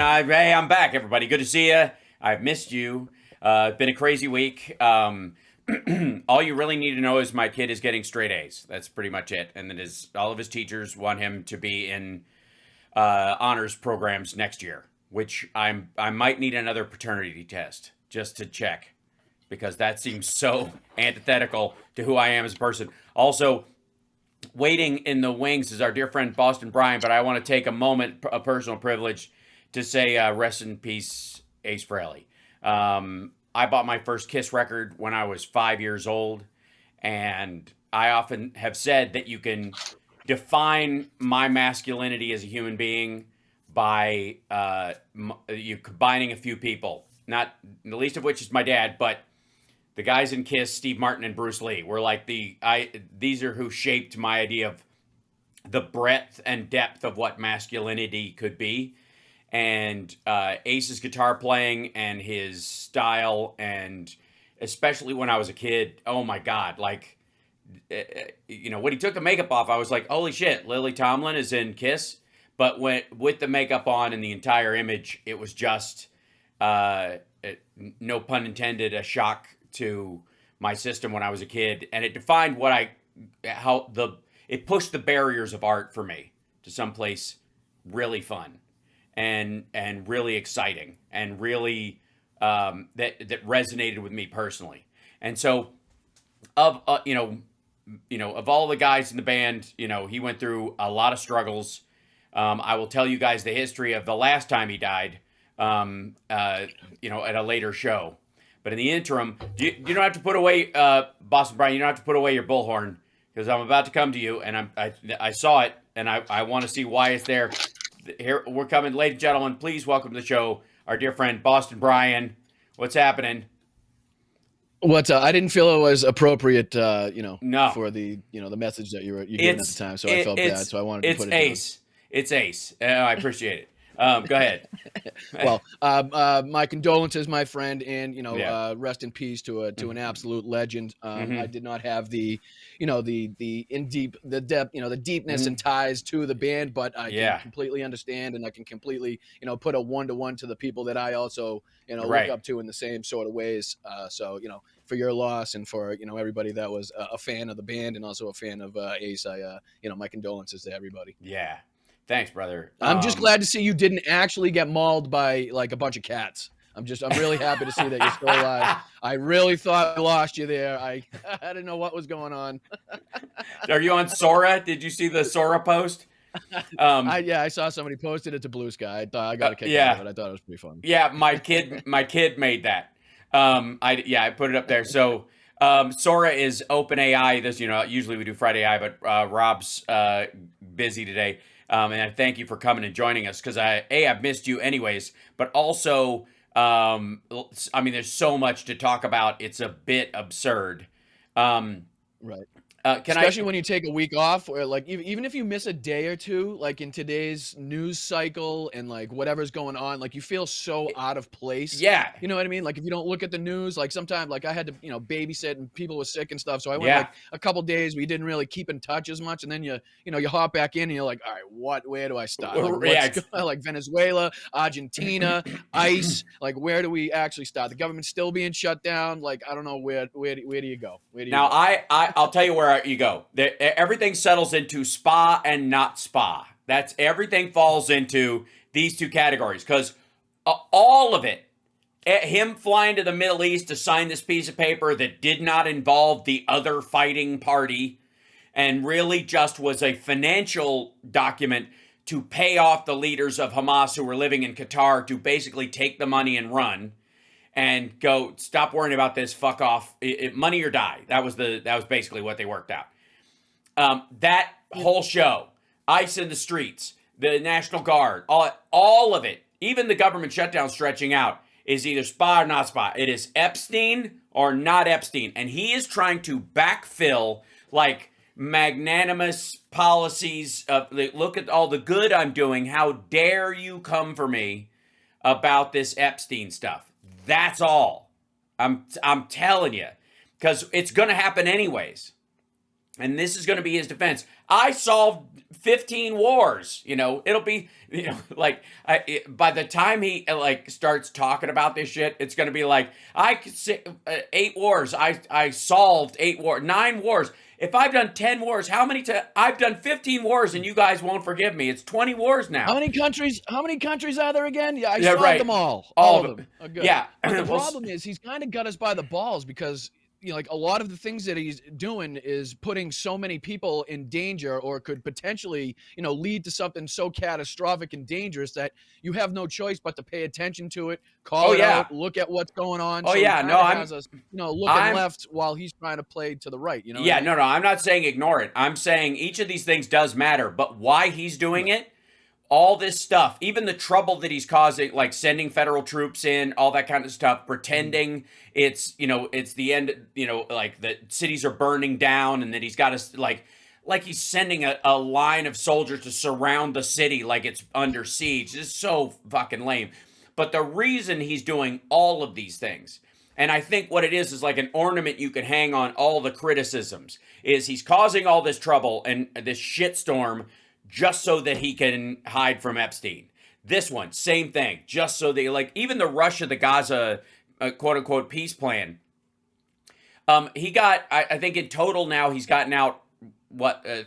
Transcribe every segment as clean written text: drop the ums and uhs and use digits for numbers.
Hey, I'm back, everybody. Good to see you. I've missed you. It's been a crazy week. All you really need to know is my kid is getting straight A's. That's pretty much it. And then all of his teachers want him to be in honors programs next year, which I might need another paternity test just to check because that seems so antithetical to who I am as a person. Also, waiting in the wings is our dear friend Boston Brian, but I want to take a moment, a personal privilege, to say rest in peace, Ace Frehley. I bought my first Kiss record when I was 5 years old, and I often have said that you can define my masculinity as a human being by you combining a few people, not the least of which is my dad, but the guys in Kiss, Steve Martin and Bruce Lee, were like these are who shaped my idea of the breadth and depth of what masculinity could be. And Ace's guitar playing and his style, and especially when I was a kid, oh my God, like, when he took the makeup off, I was like, holy shit, Lily Tomlin is in Kiss. But with the makeup on and the entire image, it was just, no pun intended, a shock to my system when I was a kid. And it defined it pushed the barriers of art for me to someplace really fun and really exciting and really that resonated with me personally. And so of of all the guys in the band, he went through a lot of struggles. I will tell you guys the history of the last time he died, at a later show. But in the interim, you don't have to put away, Boston Brian, you don't have to put away your bullhorn, because I'm about to come to you, and I saw it, and I want to see why it's there. Here we're coming, ladies and gentlemen. Please welcome to the show our dear friend Boston Brian. What's happening? I didn't feel it was appropriate, No, for the message that you giving at the time. So I felt bad. So I wanted to it's put it down. Ace. It's Ace. I appreciate it. Go ahead. Well, my condolences, my friend, and Yeah. rest in peace to an absolute legend. I did not have the depth, the deepness and ties to the band, but I can Yeah. completely understand, and I can completely put a 1-to-1 to the people that I also look Right. up to in the same sort of ways. So for your loss and for everybody that was a fan of the band and also a fan of Ace, my condolences to everybody. Yeah. Thanks, brother. I'm just glad to see you didn't actually get mauled by like a bunch of cats. I'm really happy to see that you're still alive. I really thought I lost you there. I didn't know what was going on. Are you on Sora? Did you see the Sora post? I saw somebody posted it to Blue Sky. I thought I got a kick out Yeah. of it. I thought it was pretty fun. Yeah, my kid made that. I put it up there. So Sora is OpenAI. This, usually we do Friday AI, but Rob's busy today. And I thank you for coming and joining us, because I've missed you anyways, but also, there's so much to talk about. It's a bit absurd. Um, Right. can Especially I? when you take a week off, or like even if you miss a day or two, like in today's news cycle and like whatever's going on, like you feel so out of place. Yeah, You know what I mean? Like if you don't look at the news, like sometimes like I had to, babysit and people were sick and stuff. So I went yeah. like a couple days we didn't really keep in touch as much. And then you hop back in and you're like, all right, where do I start? Like Yeah, what's going like Venezuela, Argentina, ICE, like where do we actually start? The government's still being shut down. Like, I don't know where do you go? Where do you Now go? I'll tell you where you go. Everything settles into spa and not spa. That's everything falls into these two categories, because all of it, him flying to the Middle East to sign this piece of paper that did not involve the other fighting party, and really just was a financial document to pay off the leaders of Hamas who were living in Qatar to basically take the money and run and go, stop worrying about this, fuck off, money or die. That was basically what they worked out. That whole show, ICE in the streets, the National Guard, all of it, even the government shutdown stretching out, is either spa or not spa. It is Epstein or not Epstein. And he is trying to backfill like magnanimous policies of, look at all the good I'm doing. How dare you come for me about this Epstein stuff? That's all. I'm telling you, because it's going to happen anyways. And this is going to be his defense. I solved 15 wars. It'll be, like by the time he like starts talking about this shit, it's going to be like, I could say 8 wars. I solved 9 wars. If I've done 10 wars, I've done 15 wars and you guys won't forgive me. It's 20 wars now. How many countries are there again? Yeah, I solved right. them all. All of them. Oh, good. Yeah. But the problem is he's kind of got us by the balls because like a lot of the things that he's doing is putting so many people in danger or could potentially, lead to something so catastrophic and dangerous that you have no choice but to pay attention to it, call it out, look at what's going on. Oh, so yeah. No, I'm has us, looking left while he's trying to play to the right. Yeah, what I mean? No, I'm not saying ignore it. I'm saying each of these things does matter, but why he's doing it, all this stuff, even the trouble that he's causing, like sending federal troops in, all that kind of stuff, pretending it's the end, like the cities are burning down and that he's got to like he's sending a line of soldiers to surround the city like it's under siege. This is so fucking lame. But the reason he's doing all of these things, and I think what it is like an ornament you can hang on all the criticisms, is he's causing all this trouble and this shitstorm just so that he can hide from Epstein. This one, same thing, just so they even the Russia, the Gaza, quote unquote, peace plan. He got, I think in total now he's gotten out,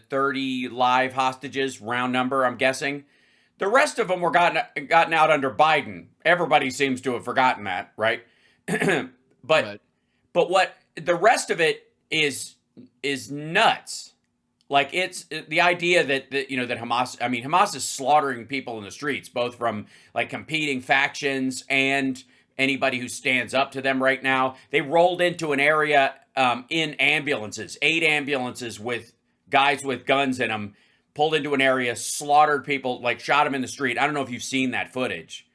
30 live hostages, round number, I'm guessing. The rest of them were gotten out under Biden. Everybody seems to have forgotten that, right? But what the rest of it is nuts. Like it's the idea that that Hamas is slaughtering people in the streets, both from like competing factions and anybody who stands up to them right now. They rolled into an area in ambulances, 8 ambulances with guys with guns in them, pulled into an area, slaughtered people, like shot them in the street. I don't know if you've seen that footage.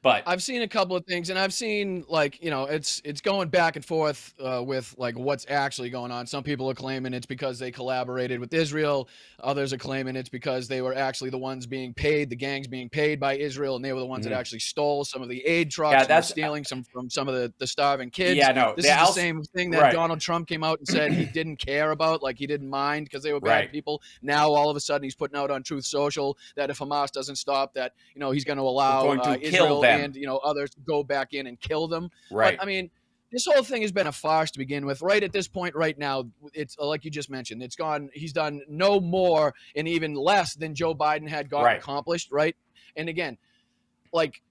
But I've seen a couple of things, and I've seen it's going back and forth with like what's actually going on. Some people are claiming it's because they collaborated with Israel. Others are claiming it's because they were actually the ones being paid, the gangs being paid by Israel, and they were the ones that actually stole some of the aid trucks and were stealing from some of the starving kids. Yeah, no, this is the same thing that Donald Trump came out and said he didn't care about, like he didn't mind because they were bad people. Now all of a sudden he's putting out on Truth Social that if Hamas doesn't stop, that he's going to allow Israel and others to go back in and kill them. Right. But, I mean, this whole thing has been a farce to begin with. Right at this point, right now, it's like you just mentioned. It's gone. He's done no more and even less than Joe Biden had accomplished. Right. And again, like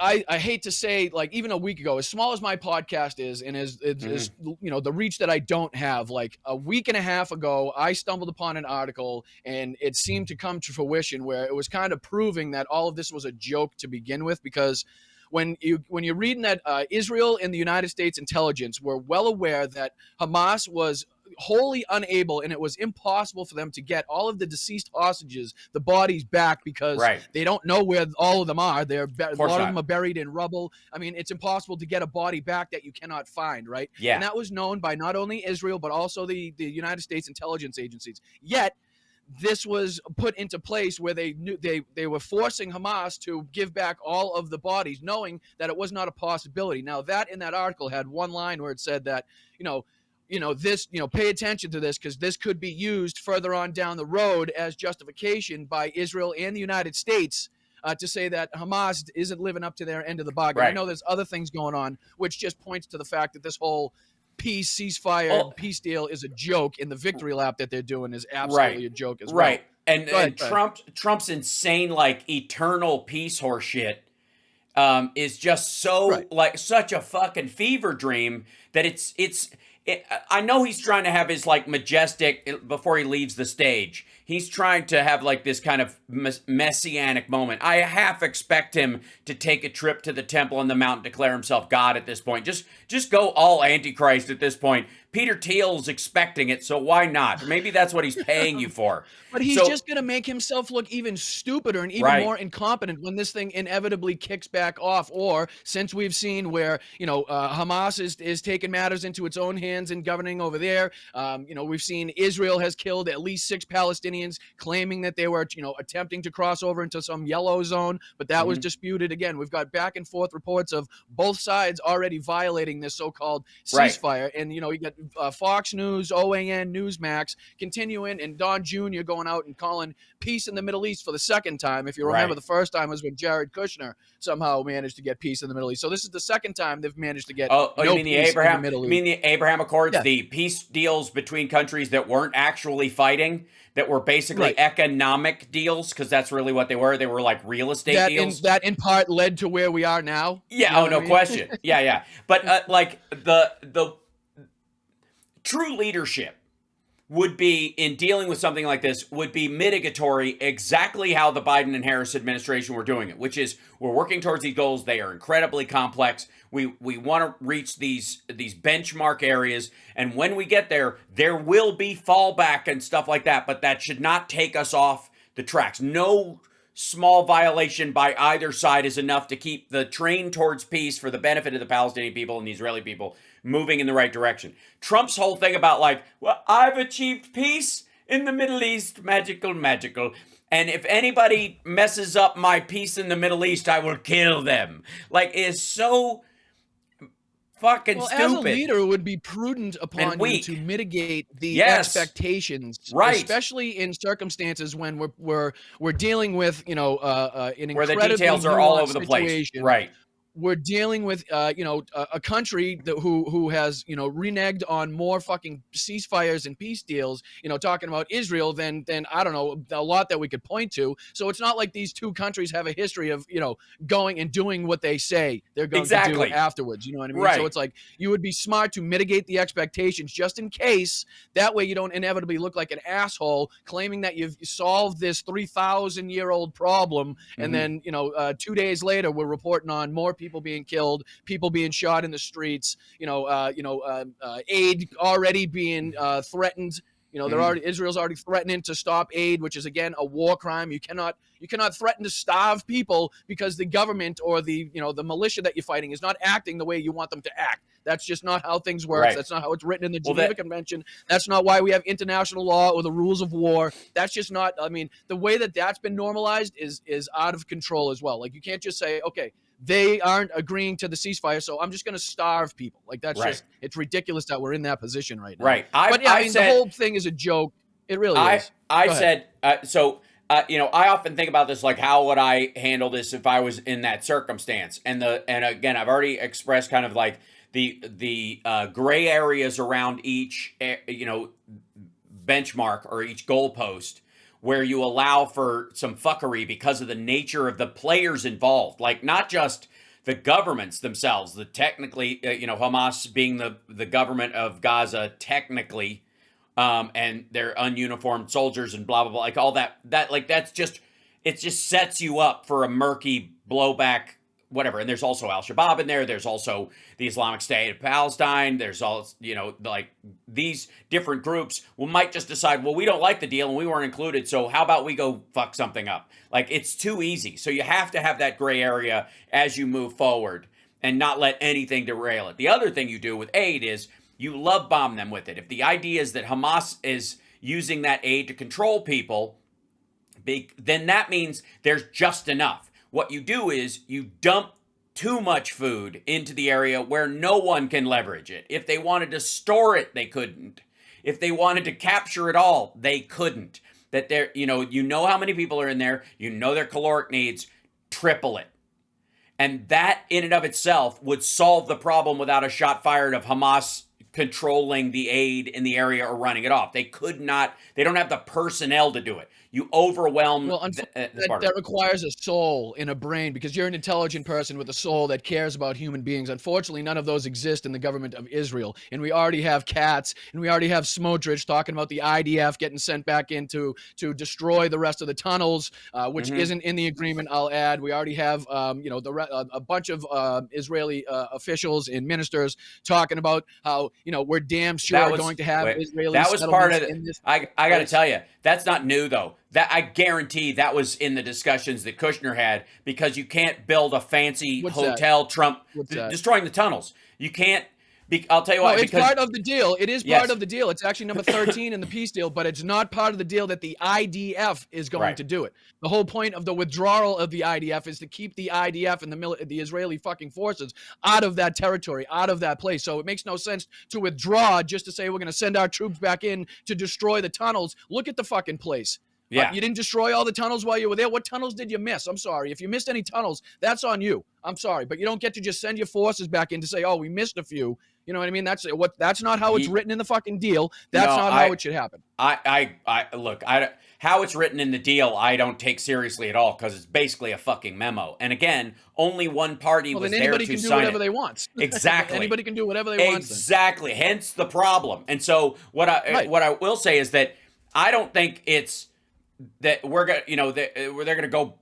I hate to say, like even a week ago, as small as my podcast is, and is the reach that I don't have, like a week and a half ago, I stumbled upon an article and it seemed to come to fruition where it was kind of proving that all of this was a joke to begin with, because when you're reading that Israel and the United States intelligence were well aware that Hamas was wholly unable and it was impossible for them to get all of the deceased hostages, the bodies back, because they don't know where all of them are. A lot of them are buried in rubble. I mean, it's impossible to get a body back that you cannot find, right? Yeah. And that was known by not only Israel, but also the United States intelligence agencies. Yet, this was put into place where they knew they were forcing Hamas to give back all of the bodies, knowing that it was not a possibility. Now, that in that article had one line where it said that, pay attention to this because this could be used further on down the road as justification by Israel and the United States to say that Hamas isn't living up to their end of the bargain. I know there's other things going on, which just points to the fact that this whole peace, ceasefire, peace deal is a joke, and the victory lap that they're doing is absolutely a joke as well. Right. And Trump's insane, like, eternal peace horse shit is just so, like, such a fucking fever dream that I know he's trying to have his, like, majestic, before he leaves the stage, he's trying to have, like, this kind of messianic moment. I half expect him to take a trip to the temple on the mount and declare himself God at this point. Just go all Antichrist at this point. Peter Thiel's expecting it, so why not? Maybe that's what he's paying you for. But he's just going to make himself look even stupider and even more incompetent when this thing inevitably kicks back off. Or since we've seen where, Hamas is taking matters into its own hands and governing over there. We've seen Israel has killed at least 6 Palestinians, claiming that they were, attempting to cross over into some yellow zone, but that was disputed again. We've got back and forth reports of both sides already violating this so-called ceasefire. And, you got Fox News, OAN, Newsmax continuing, and Don Jr. going out and calling peace in the Middle East for the second time. If you remember, the first time was when Jared Kushner somehow managed to get peace in the Middle East. So this is the second time they've managed to get you mean peace in the Middle East. You mean the Abraham Accords, the peace deals between countries that weren't actually fighting, that were basically economic deals, because that's really what they were. They were like real estate deals. That in part led to where we are now. Yeah, no question. Yeah. But like the true leadership would be, in dealing with something like this, would be mitigatory, exactly how the Biden and Harris administration were doing it, which is we're working towards these goals. They are incredibly complex. We want to reach these benchmark areas, and when we get there, there will be fallback and stuff like that, but that should not take us off the tracks. No small violation by either side is enough to keep the train towards peace for the benefit of the Palestinian people and the Israeli people moving in the right direction. Trump's whole thing about like, well, I've achieved peace in the Middle East, magical. And if anybody messes up my peace in the Middle East, I will kill them. Like, is so fucking stupid. As a leader, it would be prudent upon you to mitigate the expectations, especially in circumstances when we're dealing with an incredibly where the details are all over the place. Right. We're dealing with a country who has reneged on more fucking ceasefires and peace deals, talking about Israel than I don't know, a lot that we could point to. So it's not like these two countries have a history of going and doing what they say they're going to do afterwards. You know what I mean? Right. So it's like you would be smart to mitigate the expectations just in case. That way you don't inevitably look like an asshole claiming that you've solved this 3,000-year-old problem, and then 2 days later we're reporting on more people being killed, people being shot in the streets, aid already being threatened. Israel's already threatening to stop aid, which is again a war crime. You cannot threaten to starve people because the government or the militia that you're fighting is not acting the way you want them to act. That's just not how things work. Right. That's not how it's written in the Geneva Convention. That's not why we have international law or the rules of war. That's just not. I mean, the way that's been normalized is out of control as well. Like, you can't just say, okay, they aren't agreeing to the ceasefire, so I'm just going to starve people. Like, that's just, it's ridiculous that we're in that position right now. Right. The whole thing is a joke. It really is. I often think about this, like, how would I handle this if I was in that circumstance? And again, I've already expressed kind of like the gray areas around each, benchmark or each goalpost, where you allow for some fuckery because of the nature of the players involved. Like, not just the governments themselves, technically, Hamas being the government of Gaza technically, and their ununiformed soldiers and blah, blah, blah, like all that like, it just sets you up for a murky blowback, whatever. And there's also Al-Shabaab in there. There's also the Islamic State of Palestine. There's all, like, these different groups might just decide, well, we don't like the deal and we weren't included, so how about we go fuck something up? Like, it's too easy. So you have to have that gray area as you move forward and not let anything derail it. The other thing you do with aid is you love bomb them with it. If the idea is that Hamas is using that aid to control people, then that means there's just enough. What you do is you dump too much food into the area where no one can leverage it. If they wanted to store it, they couldn't. If they wanted to capture it all, they couldn't. That there, you know how many people are in there, their caloric needs, triple it. And that in and of itself would solve the problem without a shot fired of Hamas controlling the aid in the area or running it off. They don't have the personnel to do it. You overwhelm that requires a soul and a brain, because you're an intelligent person with a soul that cares about human beings. Unfortunately, none of those exist in the government of Israel. And we already have Katz, and we already have Smotrich talking about the IDF getting sent back in to destroy the rest of the tunnels, which isn't in the agreement, I'll add. We already have a bunch of Israeli officials and ministers talking about how we're damn sure going to have Israeli that was part of it. I got to tell you, that's not new though. That I guarantee that was in the discussions that Kushner had, because you can't build a fancy hotel destroying the tunnels. You can't, I'll tell you why. No, it's part of the deal. It is part Yes. of the deal. It's actually number 13 in the peace deal, but it's not part of the deal that the IDF is going Right. to do it. The whole point of the withdrawal of the IDF is to keep the IDF and the Israeli fucking forces out of that territory, out of that place. So it makes no sense to withdraw just to say we're going to send our troops back in to destroy the tunnels. Look at the fucking place. Yeah. You didn't destroy all the tunnels while you were there. What tunnels did you miss? I'm sorry. If you missed any tunnels, that's on you. I'm sorry. But you don't get to just send your forces back in to say, oh, we missed a few. You know what I mean? That's not how it's written in the fucking deal. That's not how it should happen. Look, how it's written in the deal, I don't take seriously at all because it's basically a fucking memo. And again, only one party was there to sign it. Anybody can do whatever they want. Exactly. Anybody can do whatever they want. Exactly. Hence the problem. And so what I will say is that I don't think it's that we're gonna, they're gonna go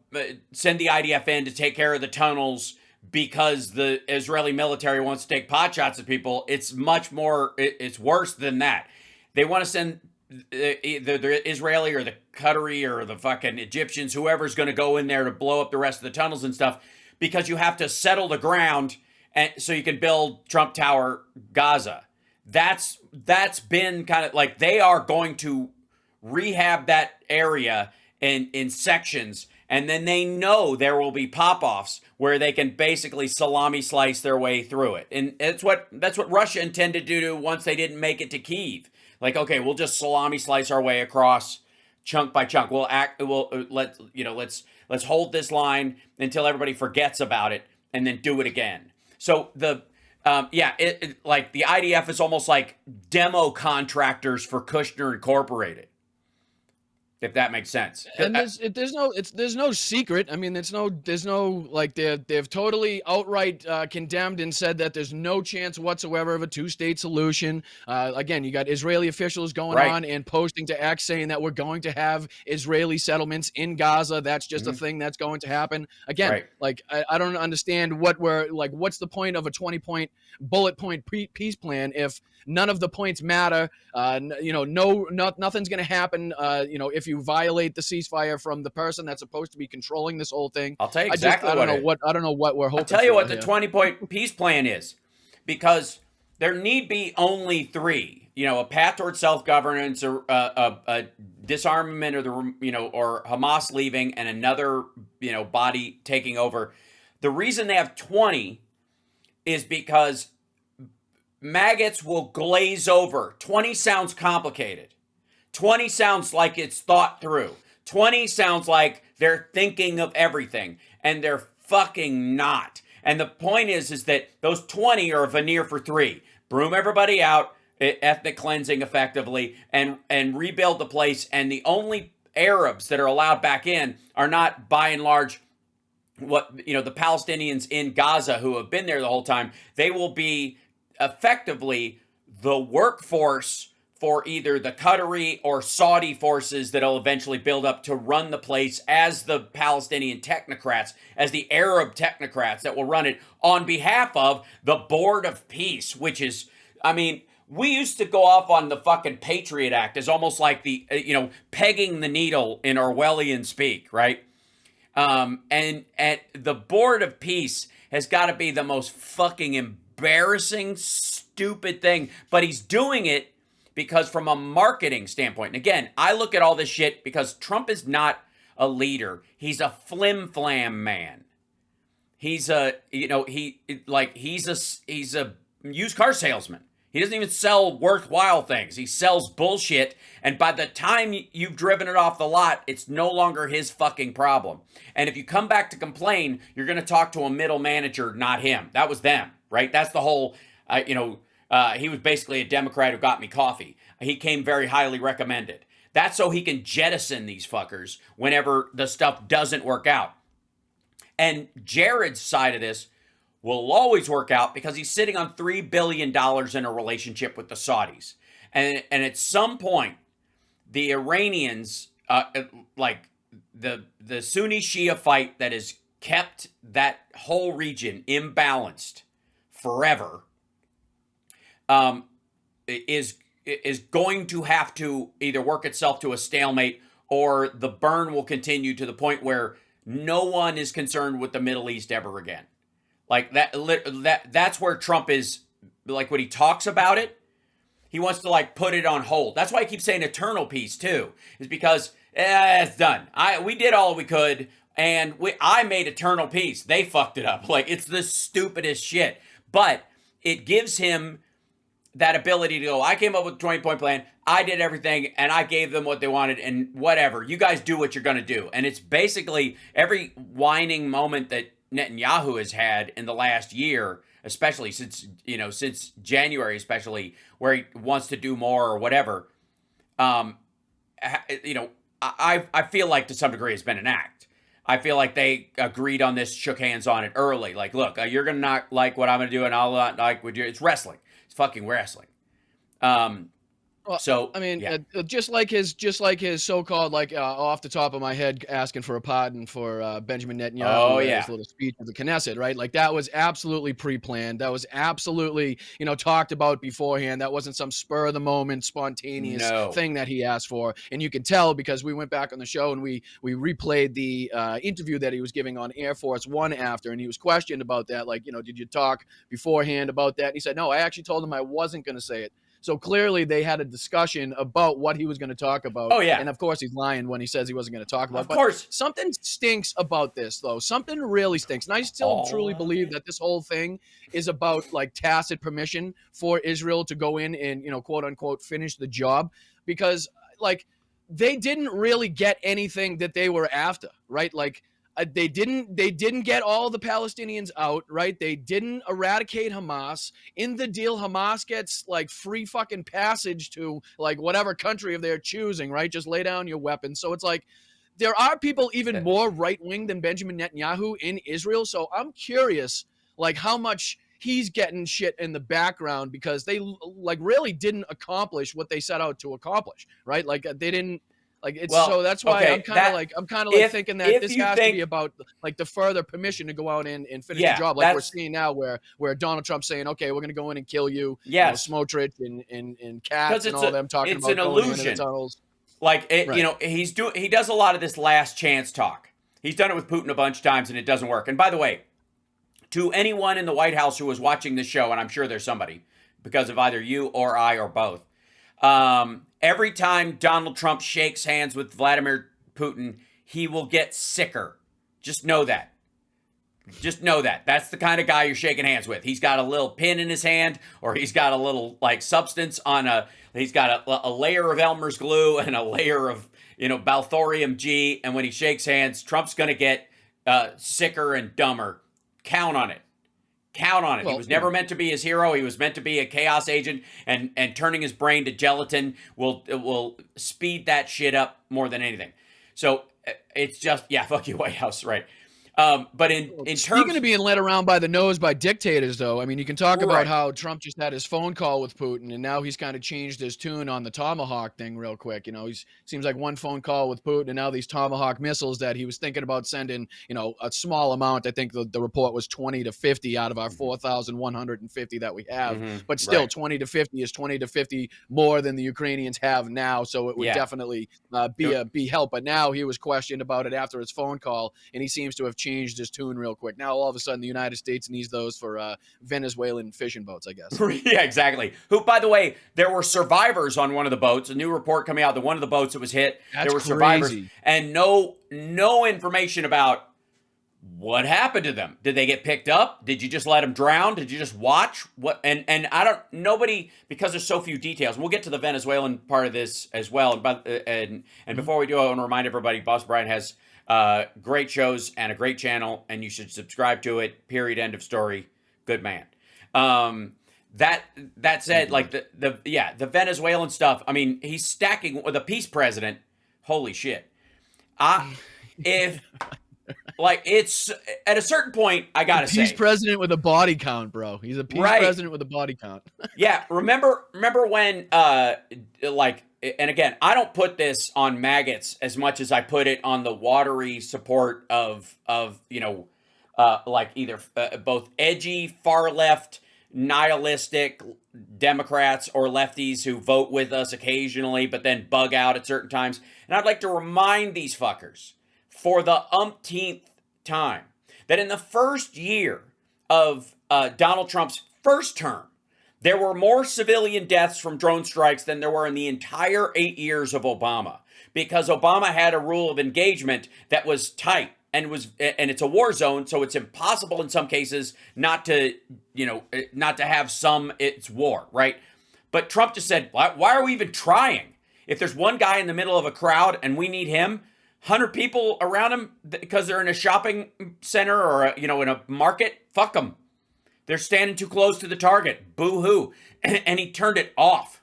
send the IDF in to take care of the tunnels because the Israeli military wants to take pot shots at people. It's much more. It's worse than that. They want to send either the Israeli or the Qatari or the fucking Egyptians, whoever's going to go in there to blow up the rest of the tunnels and stuff, because you have to settle the ground and so you can build Trump Tower Gaza. That's been kind of like they are going to rehab that area in sections, and then they know there will be pop-offs where they can basically salami slice their way through it. And that's what Russia intended to do once they didn't make it to Kyiv. Like, okay, we'll just salami slice our way across chunk by chunk. Let's hold this line until everybody forgets about it and then do it again. So like the IDF is almost like demo contractors for Kushner Incorporated, if that makes sense. And there's no secret. I mean, there's no like they've totally outright condemned and said that there's no chance whatsoever of a two-state solution. Again, you got Israeli officials going on and posting to X saying that we're going to have Israeli settlements in Gaza. That's just a thing that's going to happen. Again, like I don't understand what's the point of a 20-point bullet point peace plan if none of the points matter. Nothing's going to happen. If you violate the ceasefire from the person that's supposed to be controlling this whole thing. I'll tell you exactly I don't know what we're hoping. I'll tell you what the 20-point peace plan is, because there need be only three. A path towards self-governance, or a disarmament, or Hamas leaving, and another body taking over. The reason they have 20 is because maggots will glaze over. 20 sounds complicated. 20 sounds like it's thought through. 20 sounds like they're thinking of everything, and they're fucking not. And the point is that those 20 are a veneer for 3. Broom everybody out, ethnic cleansing effectively, and rebuild the place. And the only Arabs that are allowed back in are not, by and large, the Palestinians in Gaza who have been there the whole time. They will be effectively the workforce for either the Qatari or Saudi forces that'll eventually build up to run the place as the Palestinian technocrats, as the Arab technocrats that will run it on behalf of the Board of Peace, which is, we used to go off on the fucking Patriot Act as almost like the, pegging the needle in Orwellian speak, right? And the Board of Peace has got to be the most fucking embarrassing, stupid thing, but he's doing it because from a marketing standpoint, and again, I look at all this shit because Trump is not a leader. He's a flim-flam man. He's a used car salesman. He doesn't even sell worthwhile things. He sells bullshit, and by the time you've driven it off the lot, it's no longer his fucking problem. And if you come back to complain, you're going to talk to a middle manager, not him. That was them, right? That's the whole, he was basically a Democrat who got me coffee. He came very highly recommended. That's so he can jettison these fuckers whenever the stuff doesn't work out. And Jared's side of this will always work out because he's sitting on $3 billion in a relationship with the Saudis. And at some point, the Iranians, the Sunni Shia fight that has kept that whole region imbalanced forever, is going to have to either work itself to a stalemate, or the burn will continue to the point where no one is concerned with the Middle East ever again. Like that's where Trump is like when he talks about it, he wants to like put it on hold. That's why I keep saying eternal peace too, is because it's done. We did all we could, and I made eternal peace. They fucked it up. Like, it's the stupidest shit. But it gives him that ability to go, I came up with a 20-point plan, I did everything, and I gave them what they wanted, and whatever. You guys do what you're going to do. And it's basically every whining moment that Netanyahu has had in the last year, especially since January, especially, where he wants to do more or whatever. I feel like to some degree it's been an act. I feel like they agreed on this, shook hands on it early. Like, look, you're going to not like what I'm going to do, and I'll not like what you're. It's wrestling. It's fucking wrestling. Well, So I mean, yeah. just like his so-called, like, off the top of my head, asking for a pardon for Benjamin Netanyahu his little speech at the Knesset, right? Like, that was absolutely pre-planned. That was absolutely, talked about beforehand. That wasn't some spur of the moment, spontaneous thing that he asked for. And you can tell because we went back on the show and we replayed the interview that he was giving on Air Force One after, and he was questioned about that. Like, did you talk beforehand about that? And he said, no, I actually told him I wasn't going to say it. So clearly they had a discussion about what he was going to talk about. Oh, yeah. And of course he's lying when he says he wasn't going to talk about it. Of course. Something stinks about this, though. Something really stinks. And I still truly believe that this whole thing is about like tacit permission for Israel to go in and, quote unquote, finish the job. Because like they didn't really get anything that they were after, right? Like, they didn't get all the Palestinians out, right? They didn't eradicate Hamas. In the deal, Hamas gets like free fucking passage to like whatever country of their choosing, right? Just lay down your weapons. So it's like there are people even more right-wing than Benjamin Netanyahu in Israel. So I'm curious like how much he's getting shit in the background because they like really didn't accomplish what they set out to accomplish, right? Like they didn't. Like it's so that's why I'm kind of like thinking that this has to be about like the further permission to go out and finish the job, like we're seeing now, where Donald Trump's saying, okay, we're going to go in and kill you, Smotrich and Katz and all them talking about going into the tunnels. Like he does a lot of this last chance talk. He's done it with Putin a bunch of times and it doesn't work. And by the way, to anyone in the White House who was watching this show, and I'm sure there's somebody because of either you or I or both. Every time Donald Trump shakes hands with Vladimir Putin, he will get sicker. Just know that. Just know that. That's the kind of guy you're shaking hands with. He's got a little pin in his hand, or he's got a little like substance on he's got a layer of Elmer's glue and a layer of, Balthorium G. And when he shakes hands, Trump's going to get sicker and dumber. Count on it. Count on it. Well, he was never meant to be his hero. He was meant to be a chaos agent, and turning his brain to gelatin will speed that shit up more than anything. So it's just, fuck you, White House, right? But in speaking of being led around by the nose by dictators, though, I mean, you can talk about how Trump just had his phone call with Putin, and now he's kind of changed his tune on the Tomahawk thing real quick. He seems like one phone call with Putin, and now these Tomahawk missiles that he was thinking about sending, a small amount. I think the report was 20 to 50 out of our 4,150 that we have. But still, 20 to 50 is 20 to 50 more than the Ukrainians have now. So it would definitely be help. But now he was questioned about it after his phone call, and he seems to have changed his tune real quick. Now all of a sudden the United States needs those for Venezuelan fishing boats, I guess. Yeah, exactly. Who, by the way, there were survivors on one of the boats. A new report coming out that one of the boats that was hit, there were survivors, and no information about what happened to them. Did they get picked up? Did you just let them drown? Did you just watch? What? And nobody, because there's so few details. We'll get to the Venezuelan part of this as well. And before we do, I want to remind everybody, Boss Brian has great shows and a great channel, and you should subscribe to it. Period. End of story. Good man. That said, like the Venezuelan stuff. I mean, he's stacking with a peace president. Holy shit. If like it's at a certain point, I gotta say, peace president with a body count, bro. He's a peace president with a body count. Yeah. Remember when and again, I don't put this on maggots as much as I put it on the watery support of like either both edgy, far left, nihilistic Democrats or lefties who vote with us occasionally, but then bug out at certain times. And I'd like to remind these fuckers for the umpteenth time that in the first year of Donald Trump's first term, There were more civilian deaths from drone strikes than there were in the entire 8 years of Obama, because Obama had a rule of engagement that was tight and it's a war zone, so it's impossible in some cases not to have it's war, right? But Trump just said, why are we even trying? If there's one guy in the middle of a crowd and we need him, 100 people around him because they're in a shopping center or in a market, fuck them. They're standing too close to the target. Boo-hoo. And he turned it off.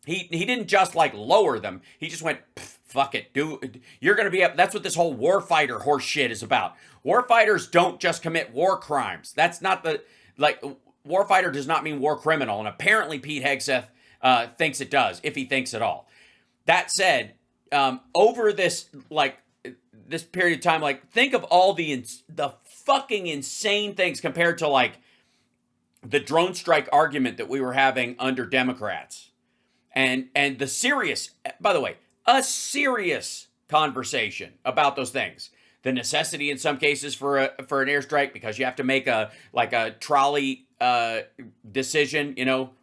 He didn't just lower them. He just went, fuck it. You're going to be up. That's what this whole war fighter horse shit is about. War fighters don't just commit war crimes. That's not war fighter does not mean war criminal. And apparently Pete Hegseth thinks it does, if he thinks at all. That said, over this period of time, think of all the fucking insane things compared to the drone strike argument that we were having under Democrats, and the serious, by the way, a serious conversation about those things. The necessity in some cases for an airstrike because you have to make a trolley decision.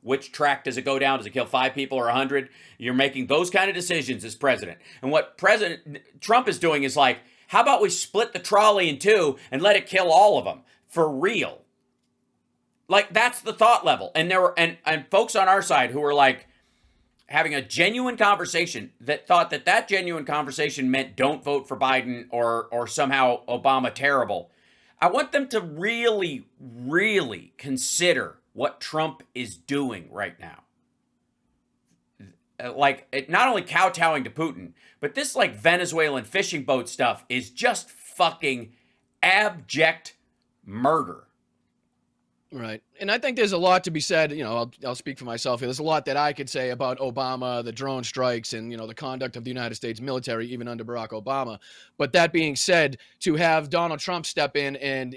Which track does it go down? Does it kill 5 people or 100? You're making those kind of decisions as president. And what President Trump is doing is how about we split the trolley in 2 and let it kill all of them for real? That's the thought level. And there were and folks on our side who were having a genuine conversation that thought that genuine conversation meant don't vote for Biden or somehow Obama terrible. I want them to really, really consider what Trump is doing right now. Not only kowtowing to Putin, but this Venezuelan fishing boat stuff is just fucking abject murder. Right. And I think there's a lot to be said. I'll speak for myself here. There's a lot that I could say about Obama, the drone strikes, and, the conduct of the United States military, even under Barack Obama. But that being said, to have Donald Trump step in and,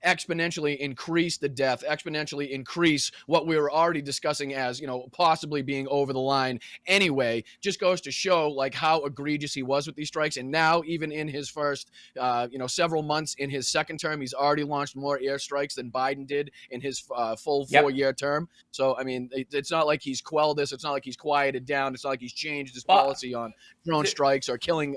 exponentially increase the death, exponentially increase what we were already discussing as, possibly being over the line anyway, just goes to show how egregious he was with these strikes. And now, even in his first, several months in his second term, he's already launched more airstrikes than Biden did in his full 4-year term. So, I mean, it's not like he's quelled this. It's not like he's quieted down. It's not like he's changed his policy on drone strikes or killing,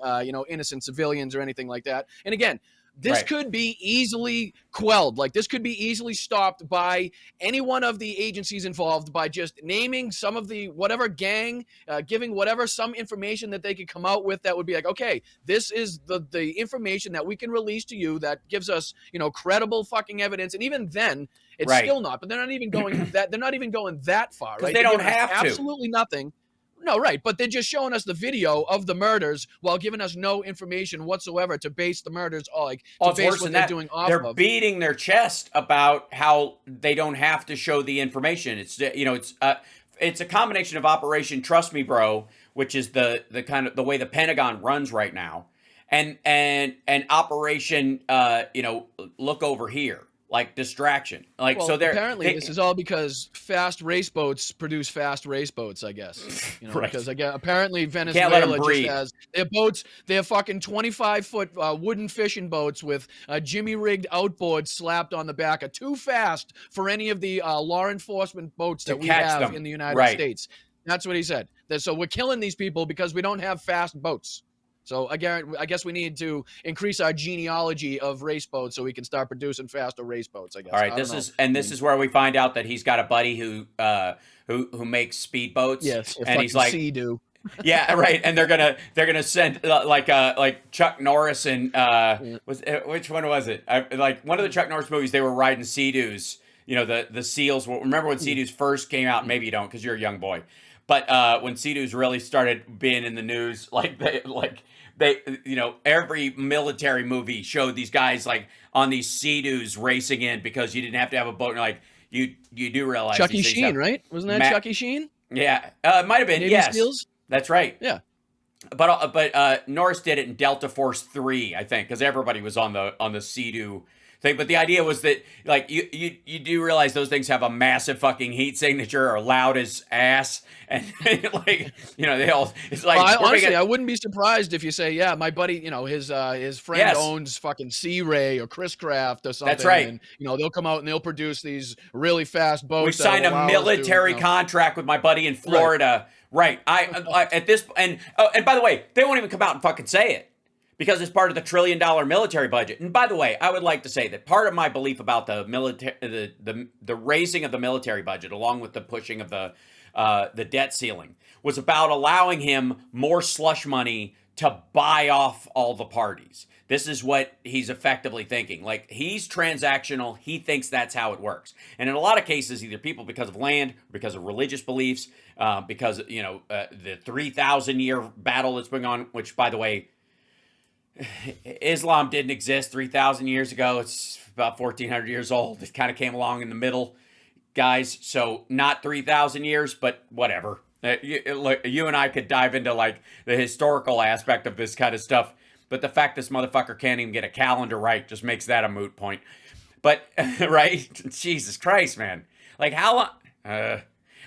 innocent civilians or anything like that. And again, this could be easily quelled. This could be easily stopped by any one of the agencies involved by just naming some of the whatever gang, giving some information that they could come out with that would be okay, this is the information that we can release to you that gives us, credible fucking evidence. And even then, it's still not. But they're not even going that. They're not even going that far, right? They don't have to. Absolutely nothing. No, right. But they're just showing us the video of the murders while giving us no information whatsoever to base the murders to base what they're doing off of. They're beating their chest about how they don't have to show the information. It's it's a combination of Operation Trust Me Bro, which is the kind of the way the Pentagon runs right now, and Operation Look Over Here. Distraction. So they're apparently this is all because fast race boats produce fast race boats, I guess. Because again, apparently Venezuela just has their boats, they're fucking 25-foot wooden fishing boats with Jimmy rigged outboards slapped on the back are too fast for any of the law enforcement boats that we have in the United States. That's what he said. So we're killing these people because we don't have fast boats. So again, I guess we need to increase our genealogy of race boats so we can start producing faster race boats, I guess. All right, this is where we find out that he's got a buddy who makes speedboats. Yes, and he's like Sea-Doo. Yeah, right. And they're gonna send like Chuck Norris and which one was it? One of the Chuck Norris movies. They were riding Sea-Doos. The seals. Remember when Sea-Doos first came out? Maybe you don't because you're a young boy. But when Sea-Doos really started being in the news, they every military movie showed these guys on these Sea-Doos racing in because you didn't have to have a boat. And you do realize Chucky Sheen, right? Wasn't that Chucky Sheen? Yeah, it might have been. Navy yes, Seals? That's right. Yeah, but Norris did it in Delta Force 3, I think, because everybody was on the Sea-Doo thing. But the idea was that, like, you do realize those things have a massive fucking heat signature, are loud as ass, and like, you know, they all. It's like, well, honestly, I wouldn't be surprised if you say, yeah, my buddy, you know, his friend Yes. owns fucking Sea Ray or Chris Craft or something. That's right. And you know, they'll come out and they'll produce these really fast boats. We signed a military contract with my buddy in Florida. Right. I at this and by the way, they won't even come out and fucking say it, because it's part of the $1 trillion military budget. And by the way, I would like to say that part of my belief about the military, the raising of the military budget, along with the pushing of the debt ceiling, was about allowing him more slush money to buy off all the parties. This is what he's effectively thinking. Like, he's transactional. He thinks that's how it works. And in a lot of cases, either people because of land, because of religious beliefs, because, you know, the 3,000-year battle that's going on, which, by the way, Islam didn't exist 3,000 years ago. It's about 1,400 years old. It kind of came along in the middle, guys. So not 3,000 years, but whatever. You and I could dive into, like, the historical aspect of this kind of stuff. But the fact this motherfucker can't even get a calendar right just makes that a moot point. But, right? Jesus Christ, man. Like, how long?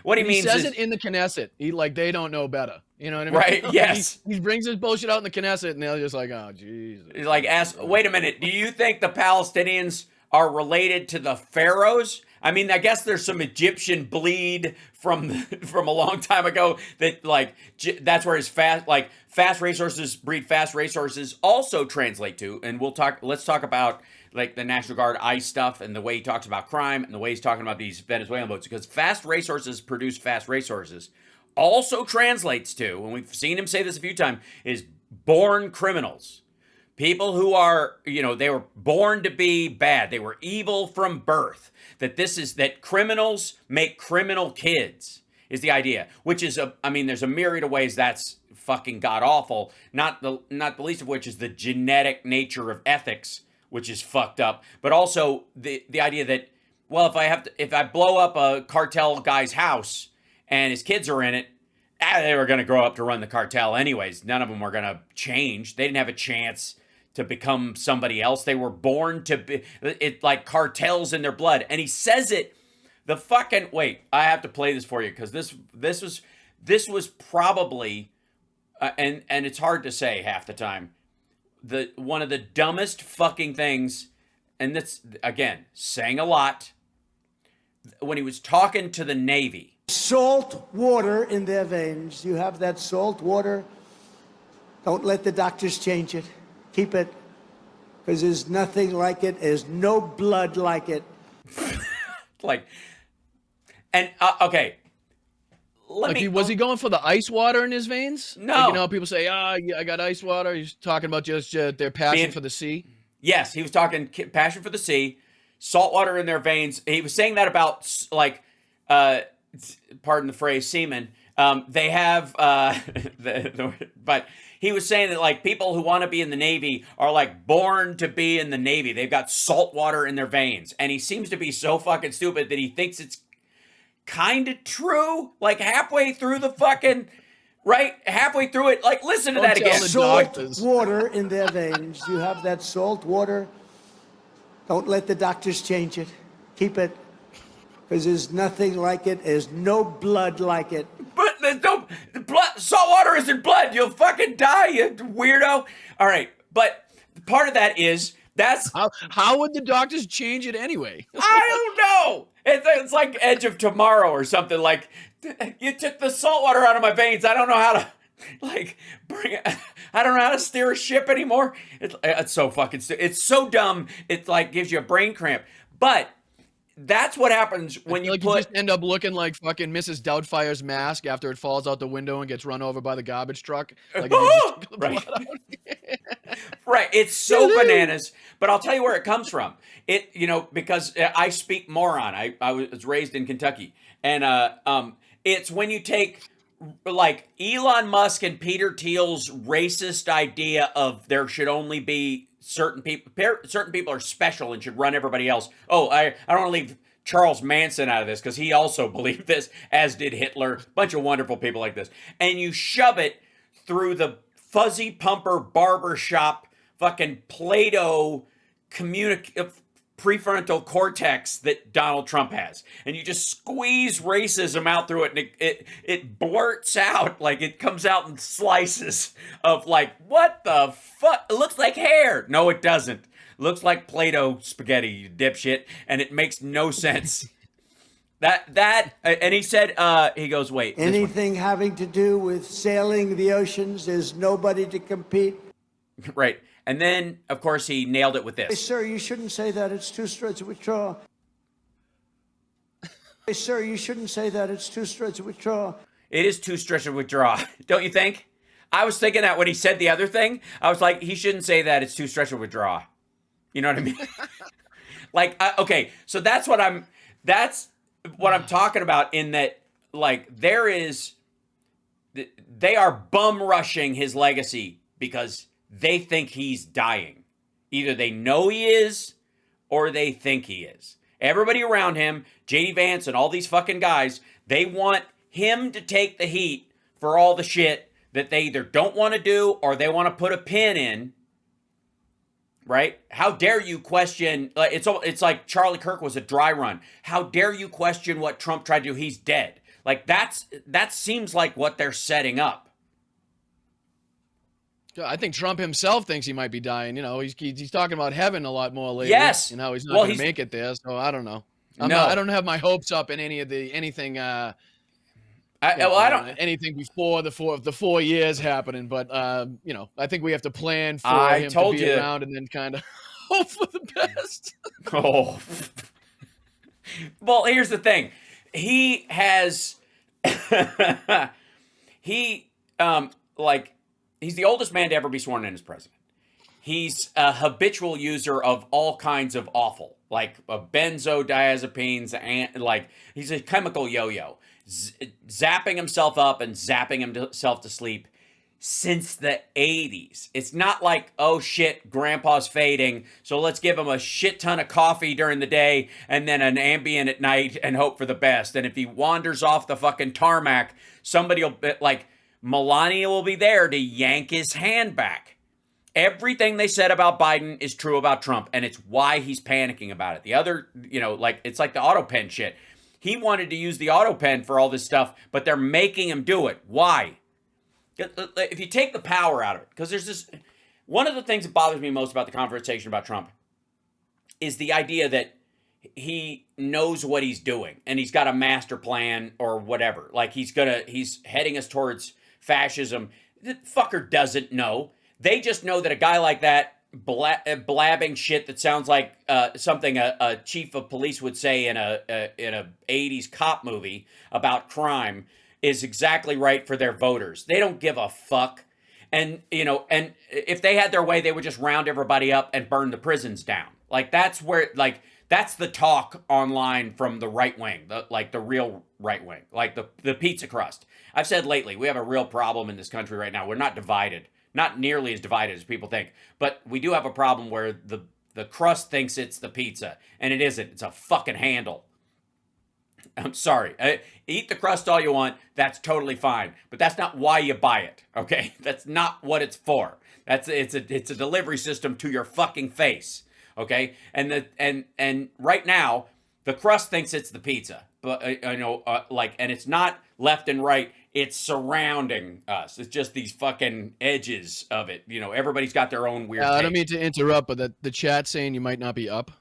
What he means is... He says it in the Knesset. They don't know better. You know what I mean? Right, yes. He brings his bullshit out in the Knesset, and they're just like, oh, Jesus. He's like, wait a minute. Do you think the Palestinians are related to the pharaohs? I mean, I guess there's some Egyptian bleed from a long time ago that, like, that's where his fast racehorses breed fast racehorses also translate to. And let's talk about, like, the National Guard ICE stuff and the way he talks about crime and the way he's talking about these Venezuelan boats, because fast racehorses produce fast racehorses also translates to, and we've seen him say this a few times, is born criminals. People who are, you know, they were born to be bad. They were evil from birth. That criminals make criminal kids is the idea, which is there's a myriad of ways that's fucking god awful. Not the least of which is the genetic nature of ethics, which is fucked up. But also the idea that, well, if I blow up a cartel guy's house and his kids are in it, they were going to grow up to run the cartel anyways. None of them were going to change. They didn't have a chance to become somebody else. They were born to be it, like cartels in their blood. And he says it. Wait, I have to play this for you, because this was probably and it's hard to say half the time, one of the dumbest fucking things, and that's, again, saying a lot, when he was talking to the Navy. Salt water in their veins. You have that salt water. Don't let the doctors change it. Keep it, because there's nothing like it. There's no blood like it. Okay. Was he going for the ice water in his veins? No. Like, you know, people say, I got ice water. He's talking about just their passion for the sea. Yes, he was talking passion for the sea, salt water in their veins. He was saying that about, like, pardon the phrase, semen. They have, but he was saying that, like, people who want to be in the Navy are, like, born to be in the Navy. They've got salt water in their veins. And he seems to be so fucking stupid that he thinks it's kind of true. Like, halfway through the fucking, right? Halfway through it. Like, listen to that again. Salt water in their veins. You have that salt water. Don't let the doctors change it. Keep it, because there's nothing like it. There's no blood like it. But there's no blood. Salt water isn't blood. You'll fucking die, you weirdo. All right, but part of that is how would the doctors change it anyway? I don't know. It's like Edge of Tomorrow or something. Like, you took the salt water out of my veins. I don't know how to, like, I don't know how to steer a ship anymore. It's so fucking it's so dumb. It, like, gives you a brain cramp. But that's what happens when you just end up looking like fucking Mrs. Doubtfire's mask after it falls out the window and gets run over by the garbage truck. Like, right. Right. It's so bananas. But I'll tell you where it comes from. Because I speak moron. I was raised in Kentucky. And it's when you take, like, Elon Musk and Peter Thiel's racist idea of there should only be certain people are special and should run everybody else. Oh, I don't want to leave Charles Manson out of this, because he also believed this, as did Hitler. A bunch of wonderful people like this. And you shove it through the fuzzy pumper barbershop fucking Play-Doh prefrontal cortex that Donald Trump has, and you just squeeze racism out through it, and it blurts out, like it comes out in slices of like, what the fuck? It looks like hair. No, it doesn't. It looks like Play-Doh spaghetti, you dipshit, and it makes no sense. And he said, he goes, wait. Anything having to do with sailing the oceans, there's nobody to compete. Right. And then, of course, he nailed it with Hey, this. sir, you shouldn't say that. It's too straight to withdraw. Hey, sir, you shouldn't say that. It's too straight to withdraw. It is too stretch to withdraw, don't you think? I was thinking that when he said the other thing, I was like, he shouldn't say that. It's too stretch to withdraw. You know what I mean? Like, okay, so that's what I'm talking about, in that, like, they are bum rushing his legacy because they think he's dying. Either they know he is or they think he is. Everybody around him, JD Vance and all these fucking guys, they want him to take the heat for all the shit that they either don't want to do or they want to put a pin in. Right? How dare you question, it's like Charlie Kirk was a dry run. How dare you question what Trump tried to do? He's dead. Like, that seems like what they're setting up. I think Trump himself thinks he might be dying. You know, he's talking about heaven a lot more lately. Yes. You know, he's not going to make it there. So I don't know. I don't have my hopes up in anything anything before the 4 years happening. But you know, I think we have to plan for him to be around and then kind of hope for the best. Oh. Well, here's the thing. He has he's the oldest man to ever be sworn in as president. He's a habitual user of all kinds of awful, like benzodiazepines, and like he's a chemical yo-yo, zapping himself up and zapping himself to sleep since the 80s. It's not like, oh shit, grandpa's fading, so let's give him a shit ton of coffee during the day and then an Ambien at night and hope for the best. And if he wanders off the fucking tarmac, somebody will, like, Melania will be there to yank his hand back. Everything they said about Biden is true about Trump, and it's why he's panicking about it. The other, you know, like, it's like the auto pen shit. He wanted to use the auto pen for all this stuff, but they're making him do it. Why? If you take the power out of it, because there's this, one of the things that bothers me most about the conversation about Trump is the idea that he knows what he's doing and he's got a master plan or whatever. Like he's heading us towards fascism. The fucker doesn't know. They just know that a guy like that blabbing shit that sounds like something a chief of police would say in a 80s cop movie about crime is exactly right for their voters. They don't give a fuck. And, you know, and if they had their way, they would just round everybody up and burn the prisons down. Like, that's where, like, that's the talk online from the right wing, the real right wing, like the pizza crust. I've said lately, we have a real problem in this country right now. We're not divided, not nearly as divided as people think, but we do have a problem where the crust thinks it's the pizza, and it isn't. It's a fucking handle. I'm sorry. Eat the crust all you want. That's totally fine. But that's not why you buy it, okay? That's not what it's for. It's a delivery system to your fucking face, okay? And right now, the crust thinks it's the pizza. But, and it's not left and right. It's surrounding us. It's just these fucking edges of it. You know, everybody's got their own weird I don't mean to interrupt, but the chat saying you might not be up.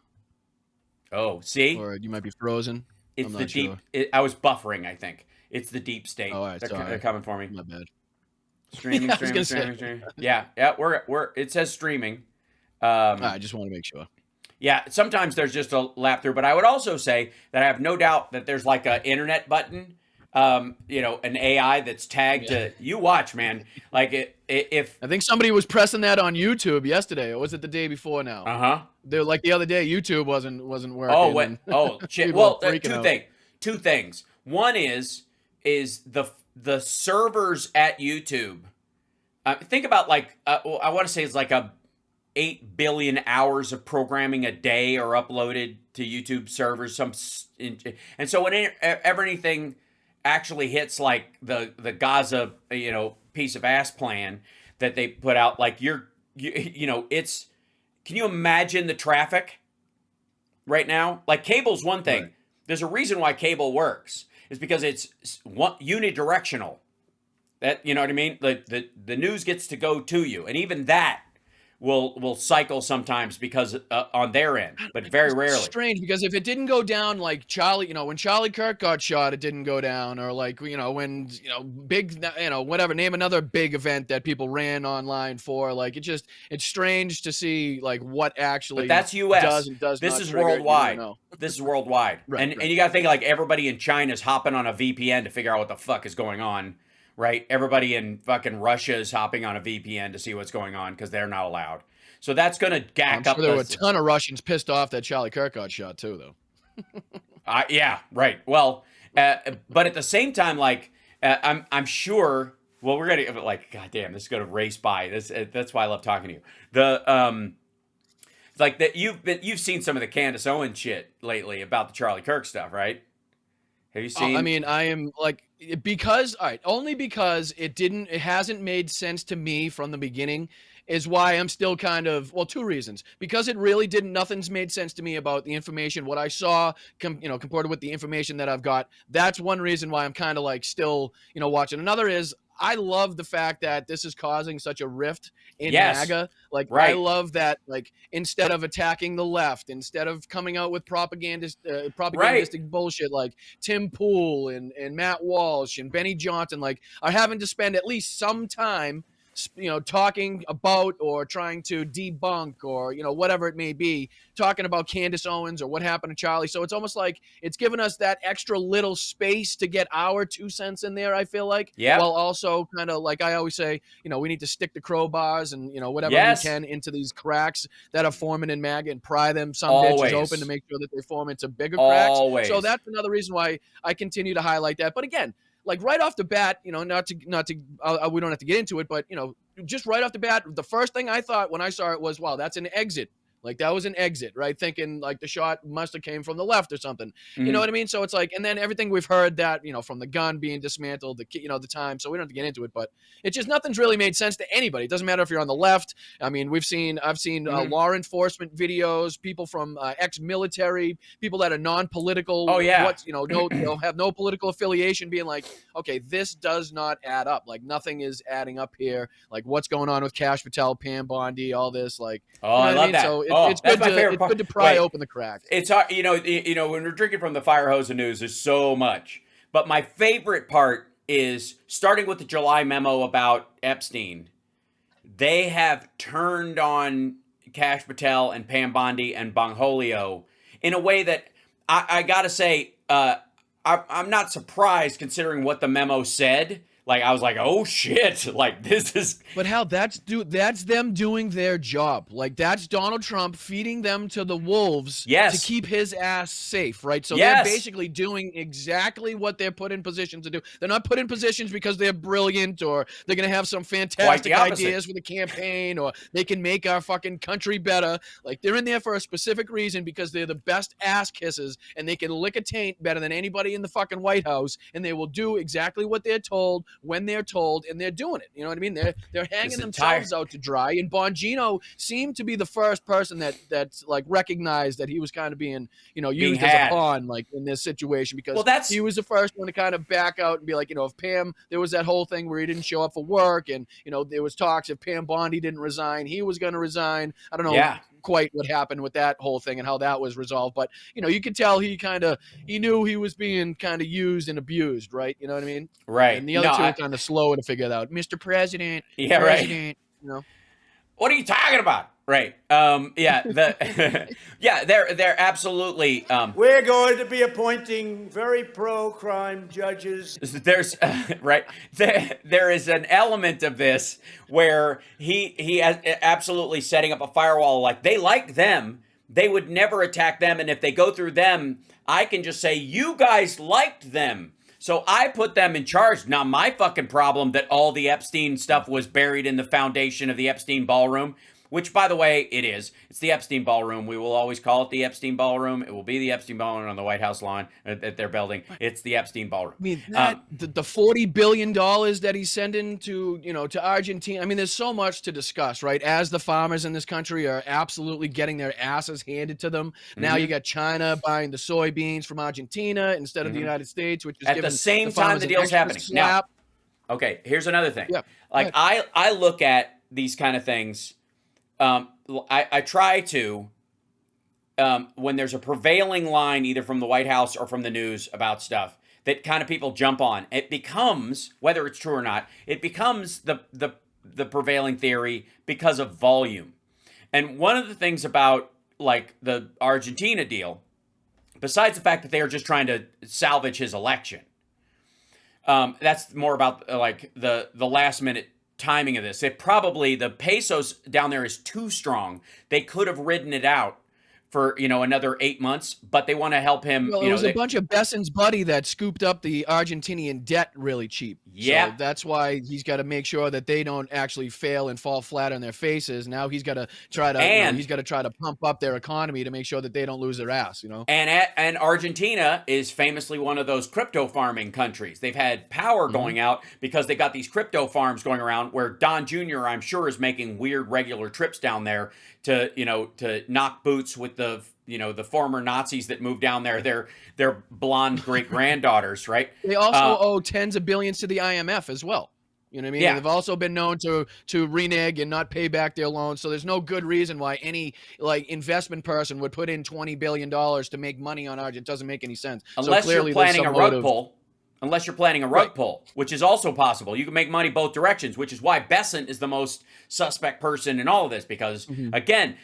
Oh, see? Or you might be frozen. It's the deep. I was buffering, I think. It's the deep state. Oh, all right, they're coming for me. My bad. Streaming. Yeah. We're. It says streaming. I just want to make sure. Yeah. Sometimes there's just a lap through, but I would also say that I have no doubt that there's like an internet button. An AI that's tagged to you. Watch, man. Like if I think somebody was pressing that on YouTube yesterday, or was it the day before now? They're like the other day, YouTube wasn't working. Oh shit. Well, two things. One is the servers at YouTube. Think about like I want to say it's like 8 billion hours of programming a day are uploaded to YouTube servers. And so whenever anything actually hits like the Gaza, piece of ass plan that they put out, like it's, can you imagine the traffic? right now. Like cable's one thing. Right. There's a reason why cable works. It's because it's unidirectional. That, you know what I mean? The news gets to go to you, and even that will cycle sometimes because on their end, but very rarely. Strange, because if it didn't go down like Charlie, when Charlie Kirk got shot, it didn't go down, or like when big, whatever, name another big event that people ran online for. Like it's strange to see like what actually. But that's U.S. does and does this not is trigger, worldwide. This is worldwide, Right, and right. you got to think like everybody in China is hopping on a VPN to figure out what the fuck is going on. Right? Everybody in fucking Russia is hopping on a VPN to see what's going on because they're not allowed. So that's going to gack I'm up. sure there were a ton of Russians pissed off that Charlie Kirk got shot too, though. Yeah, right. Well, but at the same time, like I'm sure. Well, we're gonna like, goddamn, this is gonna race by. That's why I love talking to you. Like that you've seen some of the Candace Owens shit lately about the Charlie Kirk stuff, right? Have you seen? I mean, I am like, only because it hasn't made sense to me from the beginning is why I'm still kind of, well, two reasons. Because it really nothing's made sense to me about the information, what I saw, compared with the information that I've got. That's one reason why I'm kind of like still, watching. Another is I love the fact that this is causing such a rift in MAGA. Like, right. I love that, like, instead of attacking the left, instead of coming out with propagandistic bullshit like Tim Pool and Matt Walsh and Benny Johnson, like, are having to spend at least some time talking about or trying to debunk or, whatever it may be, talking about Candace Owens or what happened to Charlie. So it's almost like it's given us that extra little space to get our 2 cents in there, I feel like. Yeah. While also kind of, like I always say, we need to stick the crowbars and, whatever Yes. we can into these cracks that are forming in MAGA and pry them some Always. bitches open to make sure that they form into bigger Always. cracks. So that's another reason why I continue to highlight that. But again, like right off the bat, we don't have to get into it, but just right off the bat, the first thing I thought when I saw it was, wow, that's an exit. Like that was an exit, right? Thinking like the shot must have came from the left or something. Mm-hmm. You know what I mean? So it's like, and then everything we've heard that, from the gun being dismantled, the time. So we don't have to get into it, but it's just nothing's really made sense to anybody. It doesn't matter if you're on the left. I mean, I've seen Mm-hmm. law enforcement videos, people from ex-military, people that are non-political. Oh yeah. Have no political affiliation, being like, okay, this does not add up. Like nothing is adding up here. Like what's going on with Kash Patel, Pam Bondi, all this, like. I love that. So it's that's good my favorite part. Good to pry open the crack. It's hard, when we're drinking from the fire hose of news, there's so much. But my favorite part is starting with the July memo about Epstein. They have turned on Kash Patel and Pam Bondi and Bongholio in a way that I gotta say, I'm not surprised considering what the memo said. Like I was like, oh shit! Like this is. But Hal, that's them doing their job. Like that's Donald Trump feeding them to the wolves. Yes. To keep his ass safe, right? So Yes. they're basically doing exactly what they're put in positions to do. They're not put in positions because they're brilliant or they're gonna have some fantastic ideas for the campaign or they can make our fucking country better. Like they're in there for a specific reason because they're the best ass kissers and they can lick a taint better than anybody in the fucking White House and they will do exactly what they're told when they're told, and they're doing it. You know what I mean? They're hanging themselves out to dry. And Bongino seemed to be the first person that's like recognized that he was kind of being used as a pawn like in this situation because he was the first one to kind of back out and be like, if Pam, there was that whole thing where he didn't show up for work, and there was talks if Pam Bondi didn't resign, he was going to resign. I don't know. Quite what happened with that whole thing and how that was resolved, but you could tell he knew he was being kind of used and abused, right? You know what I mean? Right. And the other two are kind of slow to figure it out. Mr. President, right. What are you talking about? Right. Yeah. They're absolutely. We're going to be appointing very pro-crime judges. There's right. There is an element of this where he has absolutely setting up a firewall. Like they like them, they would never attack them, and if they go through them, I can just say you guys liked them. So I put them in charge. Not my fucking problem that all the Epstein stuff was buried in the foundation of the Epstein ballroom. which, by the way, it is. It's the Epstein ballroom. We will always call it the Epstein ballroom. It will be the Epstein ballroom on the White House lawn that they're building. It's the Epstein ballroom. I mean, the $40 billion that he's sending to, to Argentina. I mean, there's so much to discuss, right? As the farmers in this country are absolutely getting their asses handed to them. Now you got China buying the soybeans from Argentina instead of the United States, which is at the same time the deal's happening. Now, okay, here's another thing. Yeah. Like I look at these kind of things. I try to, when there's a prevailing line either from the White House or from the news about stuff that kind of people jump on, it becomes, whether it's true or not, it becomes the prevailing theory because of volume. And one of the things about like the Argentina deal, besides the fact that they are just trying to salvage his election, that's more about like the last minute timing of this. The pesos down there is too strong. They could have ridden it out for another 8 months, but they want to help him. Well, it was a bunch of Besant's buddy that scooped up the Argentinian debt really cheap. Yeah, so that's why he's got to make sure that they don't actually fail and fall flat on their faces. Now he's got to try to pump up their economy to make sure that they don't lose their ass. And Argentina is famously one of those crypto farming countries. They've had power going out because they got these crypto farms going around. Where Don Jr. I'm sure is making weird regular trips down there to knock boots with the former Nazis that moved down there, their blonde great granddaughters, right? They also owe tens of billions to the IMF as well. You know what I mean? Yeah. They've also been known to renege and not pay back their loans. So there's no good reason why any investment person would put in $20 billion to make money on Argentina. It doesn't make any sense. Unless you're planning a rug pull. Unless you're planning a rug pull, which is also possible. You can make money both directions, which is why Besant is the most suspect person in all of this. Because, again,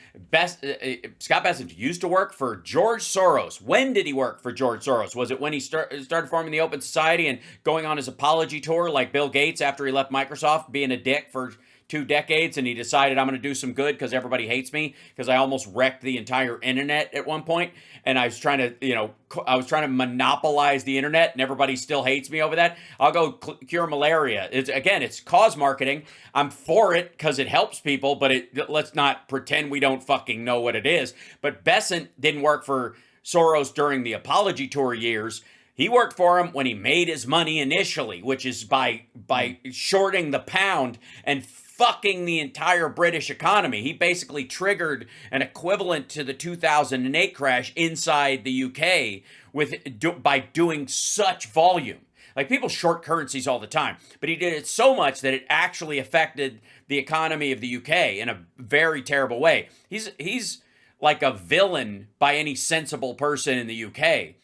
Scott Bessent used to work for George Soros. When did he work for George Soros? Was it when he started forming the Open Society and going on his apology tour like Bill Gates after he left Microsoft, being a dick for 2 decades, and he decided I'm going to do some good because everybody hates me because I almost wrecked the entire internet at one point, and I was trying to monopolize the internet, and everybody still hates me over that. I'll go cure malaria. It's cause marketing. I'm for it because it helps people, but let's not pretend we don't fucking know what it is. But Besant didn't work for Soros during the apology tour years. He worked for him when he made his money initially, which is by shorting the pound and fucking the entire British economy. He basically triggered an equivalent to the 2008 crash inside the UK by doing such volume. Like, people short currencies all the time, but he did it so much that it actually affected the economy of the UK in a very terrible way. He's like a villain by any sensible person in the UK.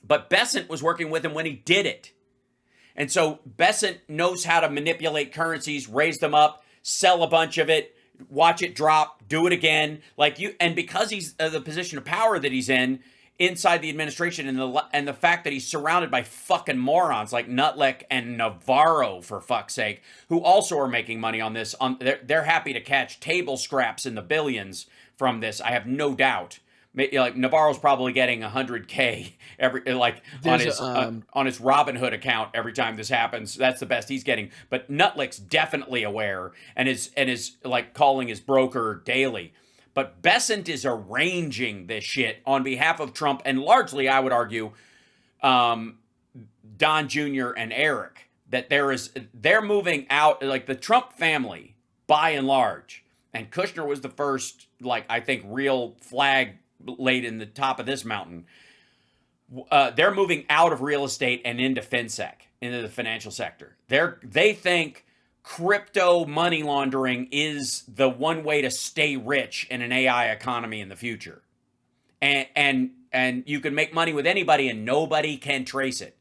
But Besant was working with him when he did it. And so Besant knows how to manipulate currencies, raise them up, sell a bunch of it, watch it drop, do it again. And because he's the position of power that he's in inside the administration, and the fact that he's surrounded by fucking morons like Nutlick and Navarro, for fuck's sake, who also are making money on this. They're happy to catch table scraps in the billions from this. I have no doubt. Like, Navarro's probably getting $100K on his Robinhood account every time this happens. That's the best he's getting. But Nutlick's definitely aware and is like calling his broker daily. But Besant is arranging this shit on behalf of Trump, and largely, I would argue, Don Jr. and Eric, that they're moving out, like the Trump family, by and large. And Kushner was the first, I think, real flag laid in the top of this mountain. They're moving out of real estate and into FinSec, into the financial sector. They think crypto money laundering is the one way to stay rich in an AI economy in the future. And you can make money with anybody and nobody can trace it.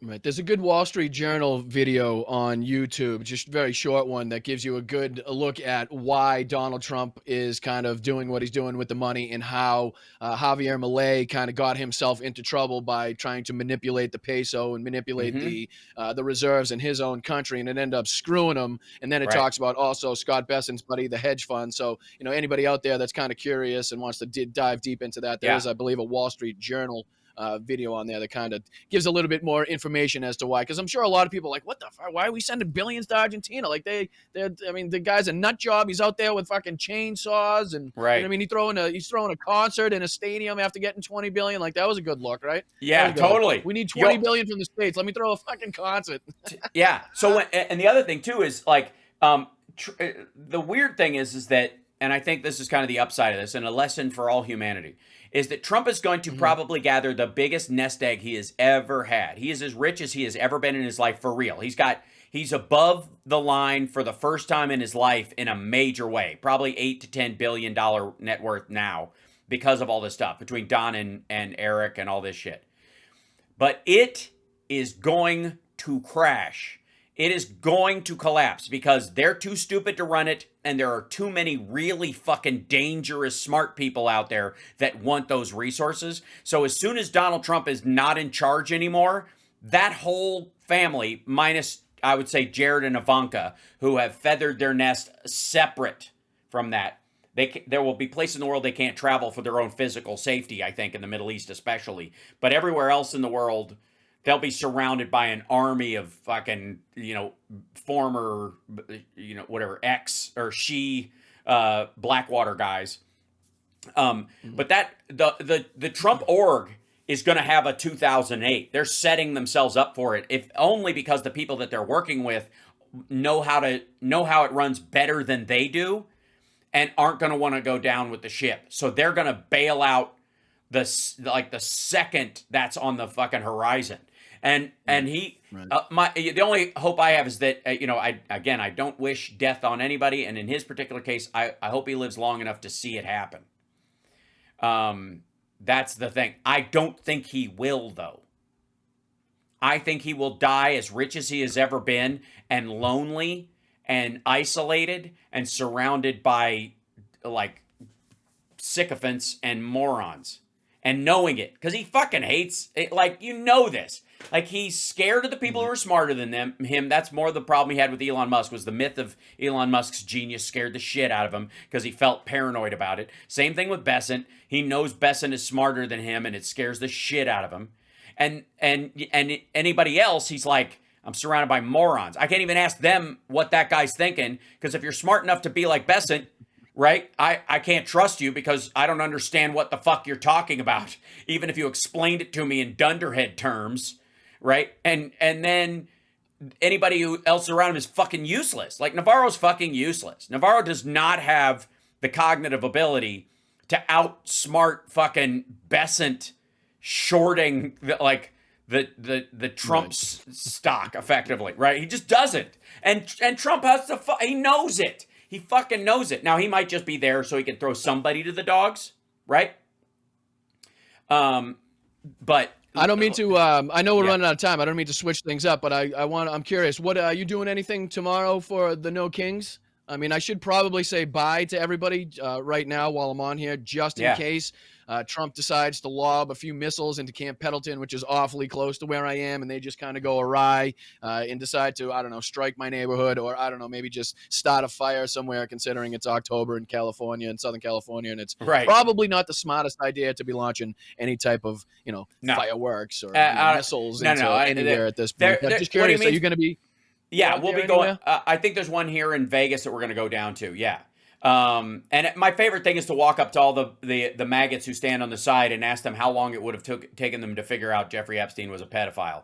Right. There's a good Wall Street Journal video on YouTube, just a very short one, that gives you a good look at why Donald Trump is kind of doing what he's doing with the money, and how Javier Milei kind of got himself into trouble by trying to manipulate the peso and manipulate the reserves in his own country, and it ended up screwing him. And then it talks about also Scott Bessent's buddy, the hedge fund. So, anybody out there that's kind of curious and wants to dive deep into that, there is, I believe, a Wall Street Journal video on there that kind of gives a little bit more information as to why. Because I'm sure a lot of people are like, what the fuck? Why are we sending billions to Argentina? Like I mean, the guy's a nut job. He's out there with fucking chainsaws and right. You know, I mean, he's throwing a concert in a stadium after getting 20 billion. Like that was a good look, right? Yeah, totally. Look. We need 20 billion from the States. Let me throw a fucking concert. Yeah. So and the other thing too is like the weird thing is that, and I think this is kind of the upside of this and a lesson for all humanity, is that Trump is going to probably gather the biggest nest egg he has ever had. He is as rich as he has ever been in his life for real. He's above the line for the first time in his life in a major way. Probably $8 to $10 billion net worth now because of all this stuff between Don and Eric and all this shit. But it is going to crash. It is going to collapse because they're too stupid to run it, and there are too many really fucking dangerous, smart people out there that want those resources. So as soon as Donald Trump is not in charge anymore, that whole family, minus, I would say, Jared and Ivanka, who have feathered their nest separate from that, there will be places in the world they can't travel for their own physical safety, I think, in the Middle East especially. But everywhere else in the world, they'll be surrounded by an army of fucking, former, whatever, ex or she Blackwater guys. But that the Trump org is going to have a 2008. They're setting themselves up for it, if only because the people that they're working with know how it runs better than they do, and aren't going to want to go down with the ship. So they're going to bail out the second that's on the fucking horizon. And he, the only hope I have is that, I don't wish death on anybody. And in his particular case, I hope he lives long enough to see it happen. That's the thing. I don't think he will, though. I think he will die as rich as he has ever been, and lonely and isolated and surrounded by like sycophants and morons, and knowing it because he fucking hates it. Like, this. Like, he's scared of the people who are smarter than him. That's more the problem he had with Elon Musk, was the myth of Elon Musk's genius scared the shit out of him because he felt paranoid about it. Same thing with Besant. He knows Besant is smarter than him, and it scares the shit out of him. And anybody else, he's like, I'm surrounded by morons. I can't even ask them what that guy's thinking, because if you're smart enough to be like Besant, right, I can't trust you because I don't understand what the fuck you're talking about, even if you explained it to me in dunderhead terms. Right? And then anybody else around him is fucking useless. Like, Navarro's fucking useless. Navarro does not have the cognitive ability to outsmart fucking Besant shorting the Trump stock effectively, right? He just doesn't. And Trump has to he knows it. He fucking knows it. Now, he might just be there so he can throw somebody to the dogs, right? But I don't mean to. I know we're running out of time. I don't mean to switch things up, but I'm curious. What are you doing? Anything tomorrow for the No Kings? I mean, I should probably say bye to everybody right now while I'm on here, just in case Trump decides to lob a few missiles into Camp Pendleton, which is awfully close to where I am, and they just kind of go awry and decide to, I don't know, strike my neighborhood, or I don't know, maybe just start a fire somewhere, considering it's October in California, in Southern California, and it's probably not the smartest idea to be launching any type of, fireworks or missiles into anywhere at this point. I'm just curious, are you going to be? Yeah, we'll be going. I think there's one here in Vegas that we're going to go down to. Yeah. And my favorite thing is to walk up to all the maggots who stand on the side and ask them how long it would have taken them to figure out Jeffrey Epstein was a pedophile.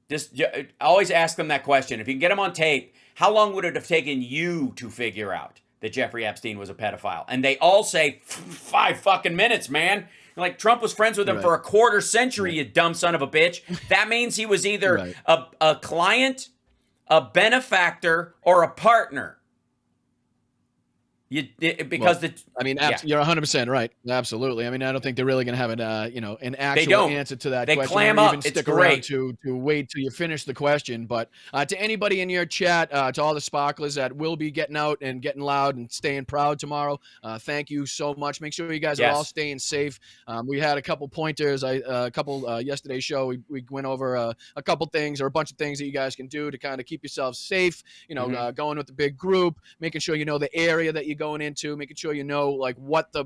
Just always ask them that question. If you can get them on tape, how long would it have taken you to figure out that Jeffrey Epstein was a pedophile? And they all say 5 fucking minutes, man. Like, Trump was friends with him for a quarter century, you dumb son of a bitch. That means he was either a client, a benefactor, or a partner. You're 100% right. Absolutely. I mean, I don't think they're really going to have an actual answer to that question. They clam up. Even stick around to wait till you finish the question. But to anybody in your chat, to all the sparklers that will be getting out and getting loud and staying proud tomorrow, thank you so much. Make sure you guys are all staying safe. We had a couple pointers. Yesterday's show, we went over a couple things, or a bunch of things that you guys can do to kind of keep yourselves safe. Going with the big group, making sure you know the area that you go going into, making sure you know like what the,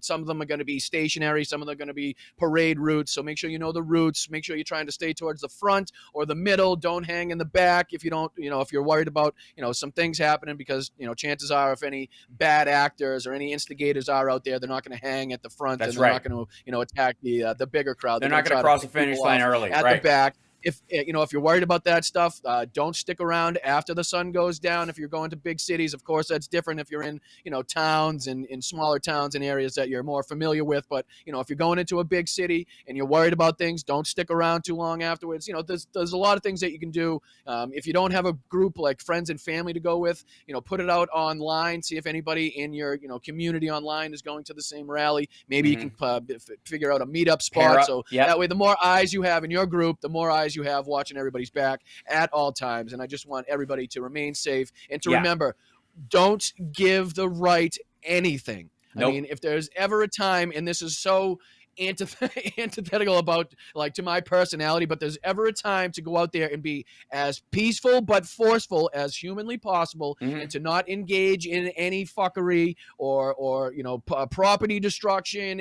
some of them are going to be stationary, some of them are going to be parade routes. So make sure you know the routes. Make sure you're trying to stay towards the front or the middle. Don't hang in the back if you don't, if you're worried about, some things happening, because, chances are if any bad actors or any instigators are out there, they're not going to hang at the front. That's and they're right. not going to, attack the bigger crowd. They're not going to cross the finish line early. At Right. the back. If you're worried about that stuff, don't stick around after the sun goes down. If you're going to big cities, of course, that's different. If you're in, towns and in smaller towns and areas that you're more familiar with. But, if you're going into a big city and you're worried about things, don't stick around too long afterwards. There's a lot of things that you can do. If you don't have a group like friends and family to go with, put it out online. See if anybody in your, community online is going to the same rally. Maybe you can figure out a meetup spot. So that way, the more eyes you have in your group, the more eyes you have watching everybody's back at all times. And I just want everybody to remain safe and to remember, don't give the right anything. Nope. I mean, if there's ever a time, and this is so antithetical about like to my personality, but there's ever a time to go out there and be as peaceful but forceful as humanly possible, and to not engage in any fuckery or property destruction,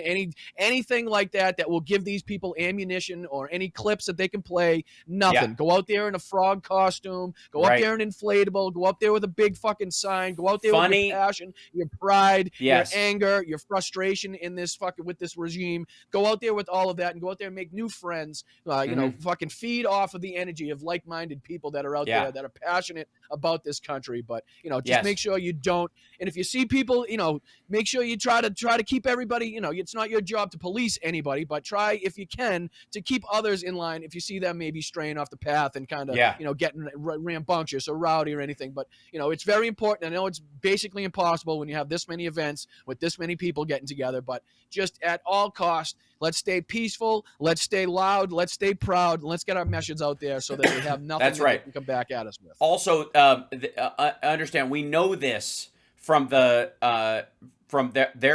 anything like that will give these people ammunition or any clips that they can play. Nothing. Go out there in a frog costume, go out there in an inflatable, go out there with a big fucking sign, go out there with your passion, your pride, your anger, your frustration in this with this regime. Go out there with all of that and go out there and make new friends, fucking feed off of the energy of like-minded people that are out there that are passionate about this country. But, just make sure you don't. And if you see people, make sure you try to keep everybody, it's not your job to police anybody, but try if you can to keep others in line. If you see them maybe straying off the path and kind of, getting rambunctious or rowdy or anything. But, it's very important. I know it's basically impossible when you have this many events with this many people getting together, but just at all costs, let's stay peaceful, let's stay loud, let's stay proud, and let's get our messages out there so that we have nothing That's right. They can come back at us with. Also, understand, we know this from their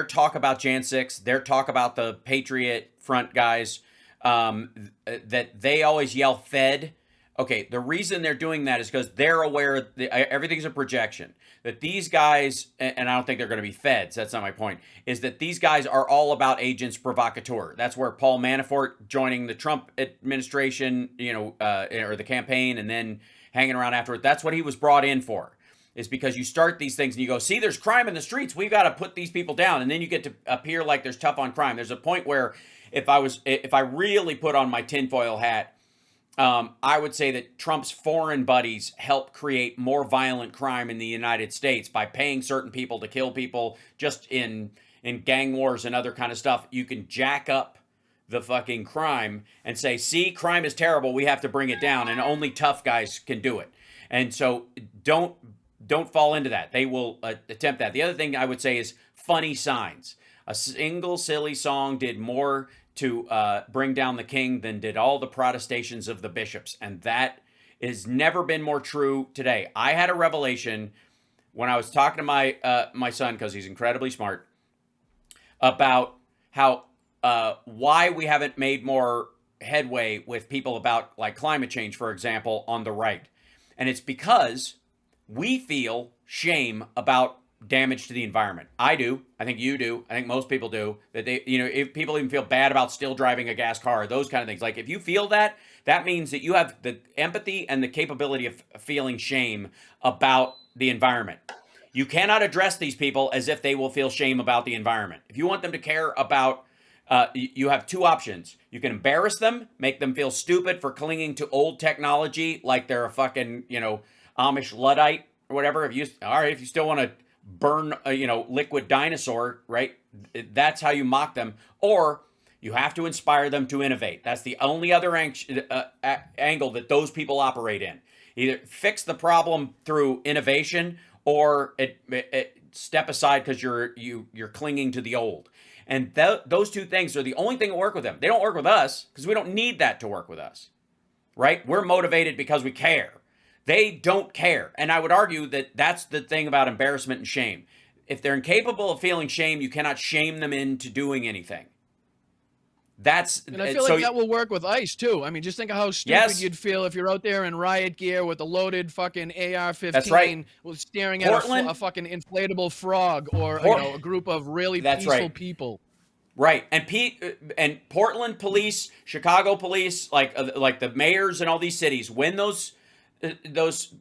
talk about Jan 6, their talk about the Patriot Front guys, that they always yell Fed. Okay, the reason they're doing that is because they're aware everything's a projection. That these guys, and I don't think they're going to be feds, that's not my point, is that these guys are all about agents provocateur. That's where Paul Manafort joining the Trump administration, or the campaign, and then hanging around afterward. That's what he was brought in for, is because you start these things and you go, see, there's crime in the streets. We've got to put these people down. And then you get to appear like there's tough on crime. There's a point where if I really put on my tinfoil hat, I would say that Trump's foreign buddies help create more violent crime in the United States by paying certain people to kill people just in gang wars and other kind of stuff. You can jack up the fucking crime and say, see, crime is terrible. We have to bring it down, and only tough guys can do it. And so don't fall into that. They will attempt that. The other thing I would say is funny signs. A single silly song did more to bring down the king than did all the protestations of the bishops. And that has never been more true today. I had a revelation when I was talking to my son, because he's incredibly smart, about how why we haven't made more headway with people about like climate change, for example, on the right. And it's because we feel shame about damage to the environment. I do. I think you do. I think most people do. That they, if people even feel bad about still driving a gas car, those kind of things. Like if you feel that, that means that you have the empathy and the capability of feeling shame about the environment. You cannot address these people as if they will feel shame about the environment. If you want them to care about, you have two options. You can embarrass them, make them feel stupid for clinging to old technology like they're a fucking, Amish Luddite or whatever. If you still want to burn a, liquid dinosaur, right? That's how you mock them. Or you have to inspire them to innovate. That's the only other angle that those people operate in. Either fix the problem through innovation, or step aside because you're clinging to the old. And those two things are the only thing that work with them. They don't work with us because we don't need that to work with us, right? We're motivated because we care. They don't care. And I would argue that that's the thing about embarrassment and shame. If they're incapable of feeling shame, you cannot shame them into doing anything. That's and I feel like that will work with ICE too. I mean, just think of how stupid you'd feel if you're out there in riot gear with a loaded fucking AR-15, that's right, staring at a fucking inflatable frog, or a group of really peaceful people. Right, and Portland police, Chicago police, like the mayors in all these cities, when those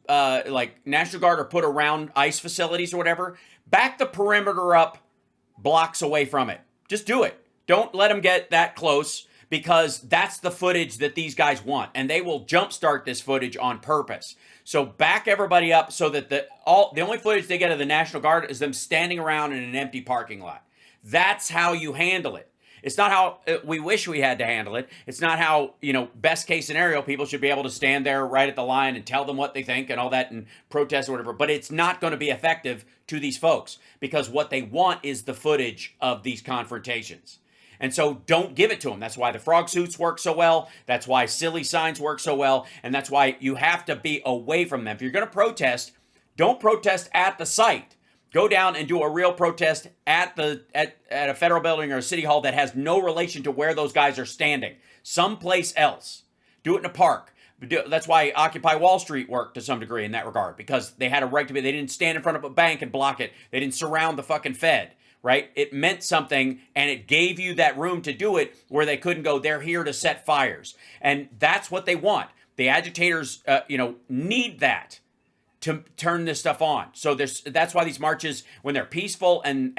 like National Guard are put around ICE facilities or whatever, back the perimeter up blocks away from it. Just do it. Don't let them get that close, because that's the footage that these guys want, and they will jumpstart this footage on purpose. So back everybody up so that the only footage they get of the National Guard is them standing around in an empty parking lot. That's how you handle it. It's not how we wish we had to handle it. It's not how, best case scenario, people should be able to stand there right at the line and tell them what they think and all that and protest or whatever. But it's not going to be effective to these folks, because what they want is the footage of these confrontations. And so don't give it to them. That's why the frog suits work so well. That's why silly signs work so well. And that's why you have to be away from them. If you're going to protest, don't protest at the site. Go down and do a real protest at a federal building or a city hall that has no relation to where those guys are standing. Someplace else. Do it in a park. That's why Occupy Wall Street worked to some degree in that regard, because they had a right to be. They didn't stand in front of a bank and block it. They didn't surround the fucking Fed. Right? It meant something, and it gave you that room to do it where they couldn't go, they're here to set fires. And that's what they want. The agitators, need that to turn this stuff on. So that's why these marches, when they're peaceful and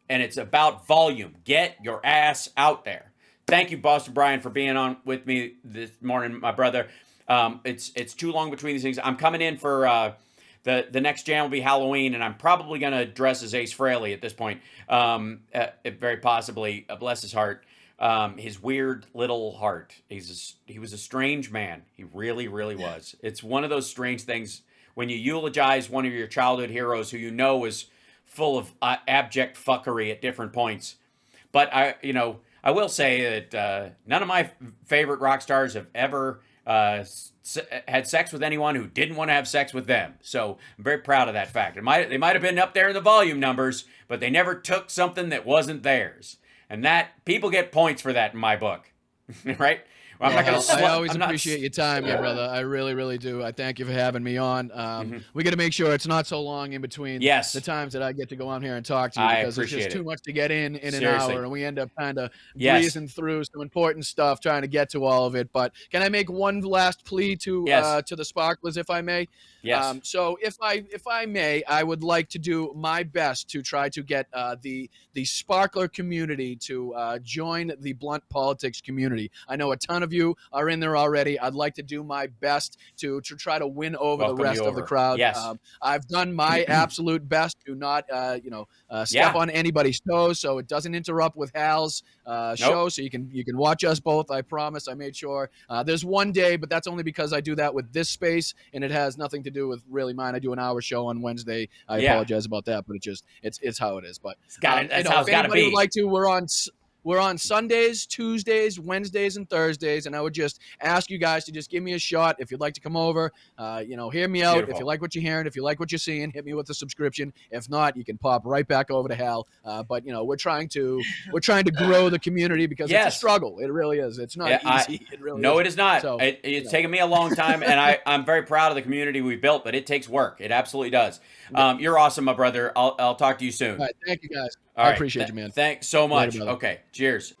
it's about volume, get your ass out there. Thank you, Boston Brian, for being on with me this morning, my brother. It's too long between these things. I'm coming in for the next jam will be Halloween, and I'm probably going to dress as Ace Frehley at this point. Very possibly, bless his heart. His weird little heart. He was a strange man. He really, really was. It's one of those strange things when you eulogize one of your childhood heroes who was full of abject fuckery at different points. But I will say that none of my favorite rock stars have ever had sex with anyone who didn't want to have sex with them. So I'm very proud of that fact. They might have been up there in the volume numbers, but they never took something that wasn't theirs. And that people get points for that in my book, right? Well, I'm not gonna I always appreciate your time, my brother. I really, really do. I thank you for having me on. We got to make sure it's not so long in between the times that I get to go on here and talk to you, because it's just too much to get in an hour, and we end up kind of breezing through some important stuff, trying to get to all of it. But can I make one last plea to the sparklers, if I may? Yes. So if I may, I would like to do my best to try to get the sparkler community to join the blunt politics community. I know a ton of you are in there already. I'd like to do my best to try to win over the rest of the crowd. Yes. I've done my absolute best to not step on anybody's toes, so it doesn't interrupt with Hal's show. So you can watch us both. I promise. I made sure. There's one day, but that's only because I do that with this space, and it has nothing to do with really mine. I do an hour show on Wednesday. I apologize about that, but it's how it is. But that's how it's got to be. Would like to, we're on Sundays, Tuesdays, Wednesdays, and Thursdays, and I would just ask you guys to just give me a shot if you'd like to come over. Hear me out. Beautiful. If you like what you're hearing, if you like what you're seeing, hit me with a subscription. If not, you can pop right back over to Hal. But we're trying to grow the community, because it's a struggle. It really is. It's not easy. It really it is not. So, it's taken me a long time, and I'm very proud of the community we built, but it takes work. It absolutely does. You're awesome, my brother. I'll talk to you soon. All right, thank you guys. I appreciate you, man. Thanks so much. Later, okay, cheers.